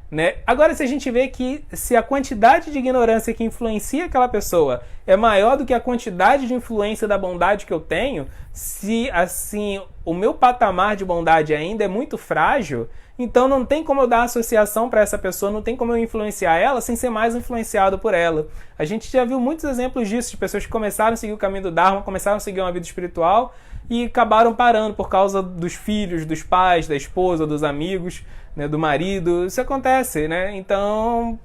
né? Agora, se a gente vê que se a quantidade de ignorância que influencia aquela pessoa é maior do que a quantidade de influência da bondade que eu tenho, se assim o meu patamar de bondade ainda é muito frágil, então não tem como eu dar associação para essa pessoa, não tem como eu influenciar ela sem ser mais influenciado por ela. A gente já viu muitos exemplos disso, de pessoas que começaram a seguir o caminho do Dharma, começaram a seguir uma vida espiritual e acabaram parando por causa dos filhos, dos pais, da esposa, dos amigos, né, do marido. Isso acontece, né? Então,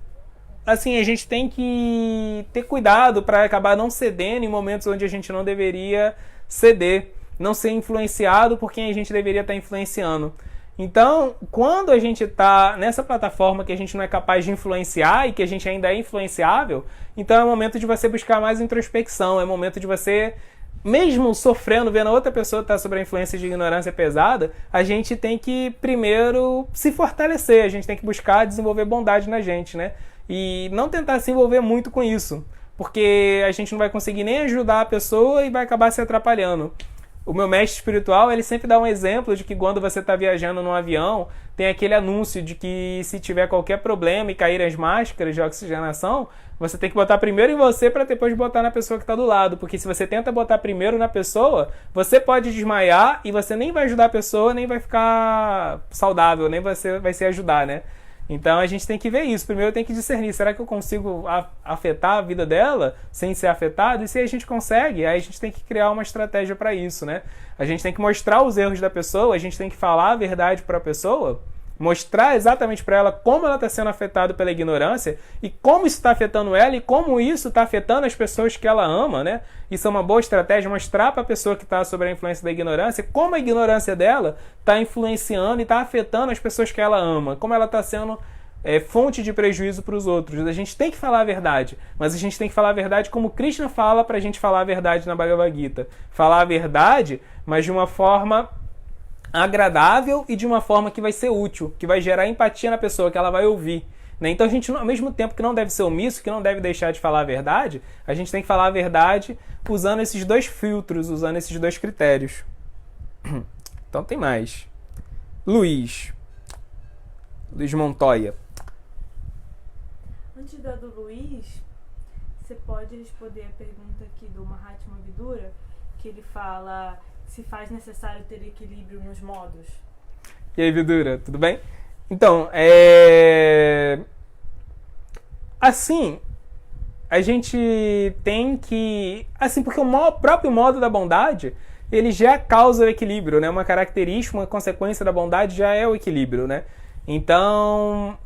a gente tem que ter cuidado para acabar não cedendo em momentos onde a gente não deveria ceder, não ser influenciado por quem a gente deveria estar influenciando. Então, quando a gente está nessa plataforma que a gente não é capaz de influenciar e que a gente ainda é influenciável, então é o momento de você buscar mais introspecção, é o momento de você, mesmo sofrendo, vendo a outra pessoa estar sob a influência de ignorância pesada, a gente tem que primeiro se fortalecer, a gente tem que buscar desenvolver bondade na gente, né? E não tentar se envolver muito com isso, porque a gente não vai conseguir nem ajudar a pessoa e vai acabar se atrapalhando. O meu mestre espiritual, ele sempre dá um exemplo de que quando você está viajando num avião, tem aquele anúncio de que se tiver qualquer problema e cair as máscaras de oxigenação, você tem que botar primeiro em você para depois botar na pessoa que está do lado. Porque se você tenta botar primeiro na pessoa, você pode desmaiar e você nem vai ajudar a pessoa, nem vai ficar saudável, nem vai se ajudar, né? Então a gente tem que ver isso. Primeiro tem que discernir, será que eu consigo afetar a vida dela sem ser afetado? E se a gente consegue, aí a gente tem que criar uma estratégia para isso, né? A gente tem que mostrar os erros da pessoa, a gente tem que falar a verdade para a pessoa, mostrar exatamente para ela como ela está sendo afetada pela ignorância e como isso está afetando ela e como isso está afetando as pessoas que ela ama, né? Isso é uma boa estratégia, mostrar para a pessoa que está sob a influência da ignorância como a ignorância dela está influenciando e está afetando as pessoas que ela ama, como ela está sendo fonte de prejuízo para os outros. A gente tem que falar a verdade, mas a gente tem que falar a verdade como Krishna fala para a gente falar a verdade na Bhagavad Gita. Falar a verdade, mas de uma forma agradável e de uma forma que vai ser útil, que vai gerar empatia na pessoa, que ela vai ouvir, né? Então a gente, ao mesmo tempo que não deve ser omisso, que não deve deixar de falar a verdade, a gente tem que falar a verdade usando esses dois filtros, usando esses dois critérios. Então tem mais. Luiz Montoya. Antes da do Luiz, você pode responder a pergunta aqui do Mahatma Vidura, que ele fala se faz necessário ter equilíbrio nos modos. E aí, Vidura, tudo bem? Então, assim, a gente tem que... Assim, porque o próprio modo da bondade, ele já causa o equilíbrio, né? Uma característica, uma consequência da bondade já é o equilíbrio, né? Então,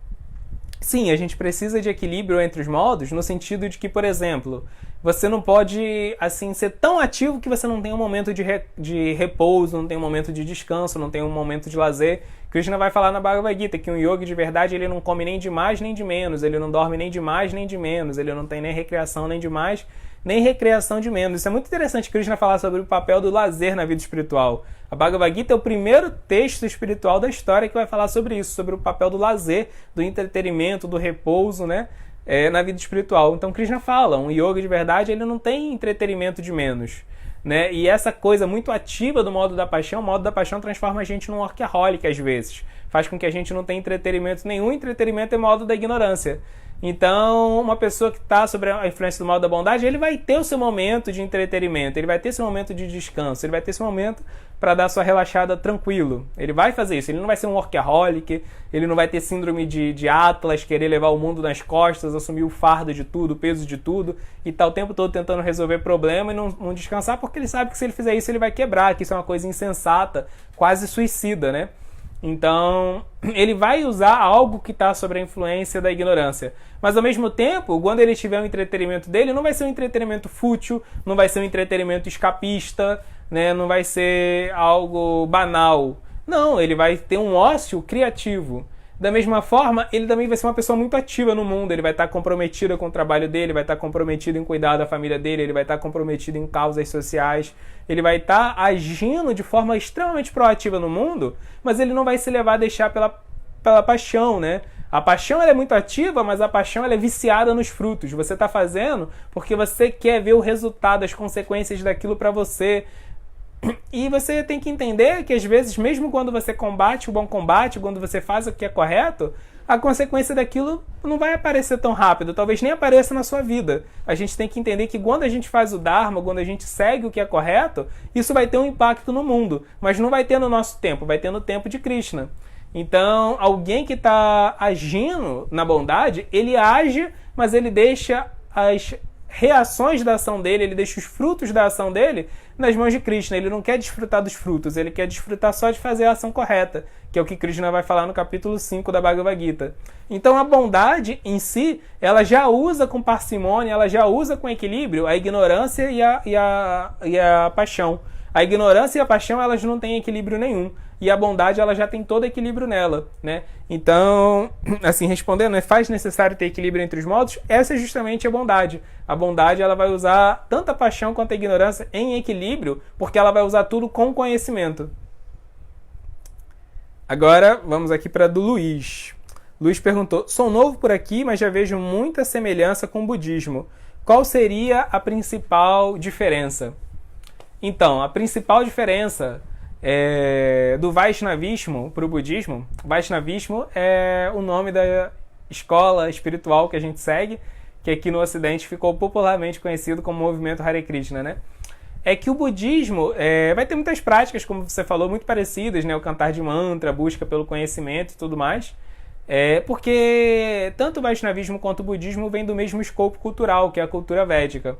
sim, a gente precisa de equilíbrio entre os modos, no sentido de que, por exemplo, você não pode, assim, ser tão ativo que você não tem um momento de repouso, não tem um momento de descanso, não tem um momento de lazer. Krishna vai falar na Bhagavad Gita que um yogi de verdade, ele não come nem de mais nem de menos, ele não dorme nem de mais nem de menos, ele não tem nem recreação nem de mais, nem recreação de menos. Isso é muito interessante Krishna falar sobre o papel do lazer na vida espiritual. A Bhagavad Gita é o primeiro texto espiritual da história que vai falar sobre isso, sobre o papel do lazer, do entretenimento, do repouso, né? Na vida espiritual. Então Krishna fala, um yoga de verdade, ele não tem entretenimento de menos, né? E essa coisa muito ativa do modo da paixão, o modo da paixão transforma a gente num workaholic às vezes, faz com que a gente não tenha entretenimento nenhum. Entretenimento é modo da ignorância. Então, uma pessoa que está sob a influência do modo da bondade, ele vai ter o seu momento de entretenimento, ele vai ter seu momento de descanso, ele vai ter seu momento para dar sua relaxada tranquilo. Ele vai fazer isso, ele não vai ser um workaholic, ele não vai ter síndrome de Atlas, querer levar o mundo nas costas, assumir o fardo de tudo, o peso de tudo, e estar o tempo todo tentando resolver problema e não descansar, porque ele sabe que se ele fizer isso, ele vai quebrar, que isso é uma coisa insensata, quase suicida, né? Então, ele vai usar algo que está sob a influência da ignorância. Mas, ao mesmo tempo, quando ele tiver um entretenimento dele, não vai ser um entretenimento fútil, não vai ser um entretenimento escapista, né? Não vai ser algo banal. Não, ele vai ter um ócio criativo. Da mesma forma, ele também vai ser uma pessoa muito ativa no mundo, ele vai estar comprometido com o trabalho dele, vai estar comprometido em cuidar da família dele, ele vai estar comprometido em causas sociais, ele vai estar agindo de forma extremamente proativa no mundo, mas ele não vai se levar a deixar pela paixão, né? A paixão ela é muito ativa, mas a paixão ela é viciada nos frutos. Você está fazendo porque você quer ver o resultado, as consequências daquilo para você. E você tem que entender que às vezes, mesmo quando você combate o bom combate, quando você faz o que é correto, a consequência daquilo não vai aparecer tão rápido, talvez nem apareça na sua vida. A gente tem que entender que quando a gente faz o Dharma, quando a gente segue o que é correto, isso vai ter um impacto no mundo, mas não vai ter no nosso tempo, vai ter no tempo de Krishna. Então, alguém que está agindo na bondade, ele age, mas ele deixa as reações da ação dele, ele deixa os frutos da ação dele nas mãos de Krishna. Ele não quer desfrutar dos frutos, ele quer desfrutar só de fazer a ação correta, que é o que Krishna vai falar no capítulo 5 da Bhagavad Gita. Então a bondade em si, ela já usa com parcimônia, ela já usa com equilíbrio a ignorância e a paixão. A ignorância e a paixão, elas não têm equilíbrio nenhum. E a bondade, ela já tem todo equilíbrio nela, né? Então, assim, respondendo, faz necessário ter equilíbrio entre os modos? Essa é justamente a bondade. A bondade, ela vai usar tanto a paixão quanto a ignorância em equilíbrio, porque ela vai usar tudo com conhecimento. Agora, vamos aqui para a do Luiz. Luiz perguntou, sou novo por aqui, mas já vejo muita semelhança com o budismo. Qual seria a principal diferença? Então, a principal diferença do Vaishnavismo para o budismo, Vaishnavismo é o nome da escola espiritual que a gente segue, que aqui no Ocidente ficou popularmente conhecido como movimento Hare Krishna, né? É que o budismo vai ter muitas práticas, como você falou, muito parecidas, né? O cantar de mantra, a busca pelo conhecimento e tudo mais, porque tanto o Vaishnavismo quanto o budismo vêm do mesmo escopo cultural, que é a cultura védica.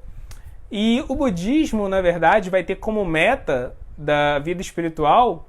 E o budismo, na verdade, vai ter como meta da vida espiritual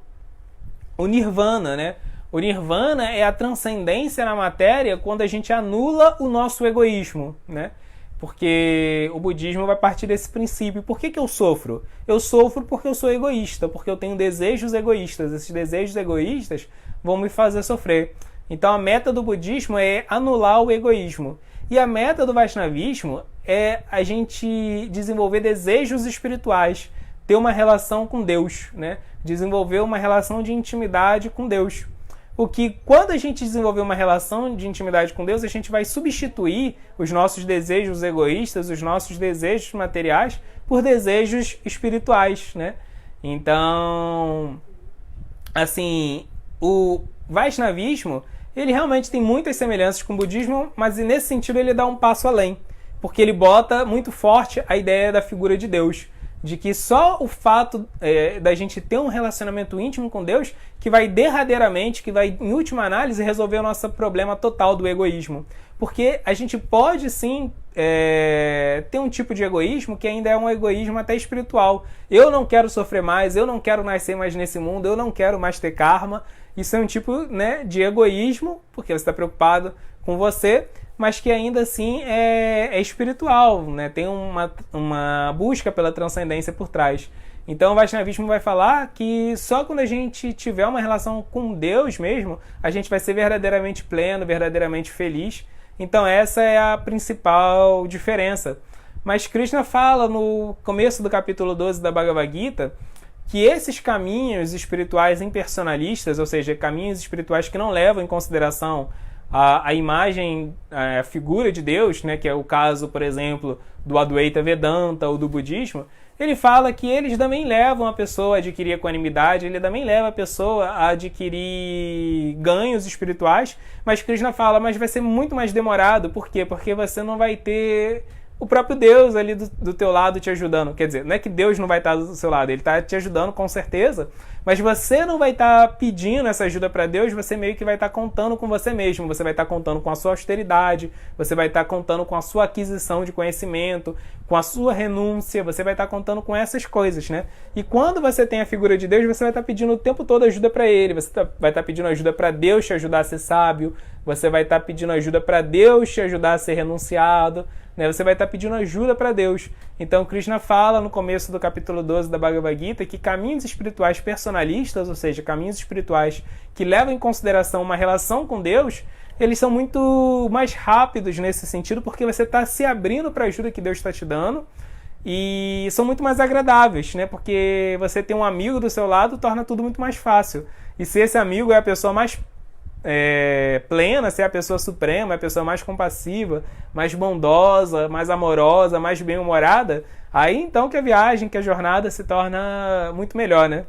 o nirvana, né? O nirvana é a transcendência na matéria quando a gente anula o nosso egoísmo, né? Porque o budismo vai partir desse princípio. Por que eu sofro? Eu sofro porque eu sou egoísta, porque eu tenho desejos egoístas. Esses desejos egoístas vão me fazer sofrer. Então a meta do budismo é anular o egoísmo. E a meta do Vaishnavismo é a gente desenvolver desejos espirituais, ter uma relação com Deus, né? Desenvolver uma relação de intimidade com Deus. O que, quando a gente desenvolver uma relação de intimidade com Deus, a gente vai substituir os nossos desejos egoístas, os nossos desejos materiais, por desejos espirituais, né? Então, assim, o Vaishnavismo, ele realmente tem muitas semelhanças com o budismo, mas nesse sentido ele dá um passo além, porque ele bota muito forte a ideia da figura de Deus, de que só o fato da gente ter um relacionamento íntimo com Deus que vai derradeiramente, que vai, em última análise, resolver o nosso problema total do egoísmo. Porque a gente pode, sim, ter um tipo de egoísmo que ainda é um egoísmo até espiritual. Eu não quero sofrer mais, eu não quero nascer mais nesse mundo, eu não quero mais ter karma. Isso é um tipo, né, de egoísmo, porque você está preocupado com você, mas que ainda assim é espiritual, né? Tem uma busca pela transcendência por trás. Então o Vaishnavismo vai falar que só quando a gente tiver uma relação com Deus mesmo, a gente vai ser verdadeiramente pleno, verdadeiramente feliz. Então essa é a principal diferença. Mas Krishna fala no começo do capítulo 12 da Bhagavad Gita que esses caminhos espirituais impersonalistas, ou seja, caminhos espirituais que não levam em consideração a imagem, a figura de Deus, né, que é o caso, por exemplo, do Advaita Vedanta ou do budismo, ele fala que eles também levam a pessoa a adquirir equanimidade, ele também leva a pessoa a adquirir ganhos espirituais, mas Krishna fala, mas vai ser muito mais demorado. Por quê? Porque você não vai ter o próprio Deus ali do teu lado te ajudando. Quer dizer, não é que Deus não vai estar do seu lado, ele está te ajudando com certeza, mas você não vai estar pedindo essa ajuda para Deus, você meio que vai estar contando com você mesmo, você vai estar contando com a sua austeridade, você vai estar contando com a sua aquisição de conhecimento, com a sua renúncia, você vai estar contando com essas coisas, né? E quando você tem a figura de Deus, você vai estar pedindo o tempo todo ajuda para Ele, você vai estar pedindo ajuda para Deus te ajudar a ser sábio, você vai estar pedindo ajuda para Deus te ajudar a ser renunciado, né? Você vai estar pedindo ajuda para Deus. Então Krishna fala no começo do capítulo 12 da Bhagavad Gita que caminhos espirituais personalistas, ou seja, caminhos espirituais que levam em consideração uma relação com Deus, eles são muito mais rápidos nesse sentido, porque você está se abrindo para a ajuda que Deus está te dando, e são muito mais agradáveis, né? Porque você ter um amigo do seu lado torna tudo muito mais fácil. E se esse amigo é a pessoa mais plena, se é a pessoa suprema, é a pessoa mais compassiva, mais bondosa, mais amorosa, mais bem-humorada, aí então que a viagem, que a jornada se torna muito melhor, né?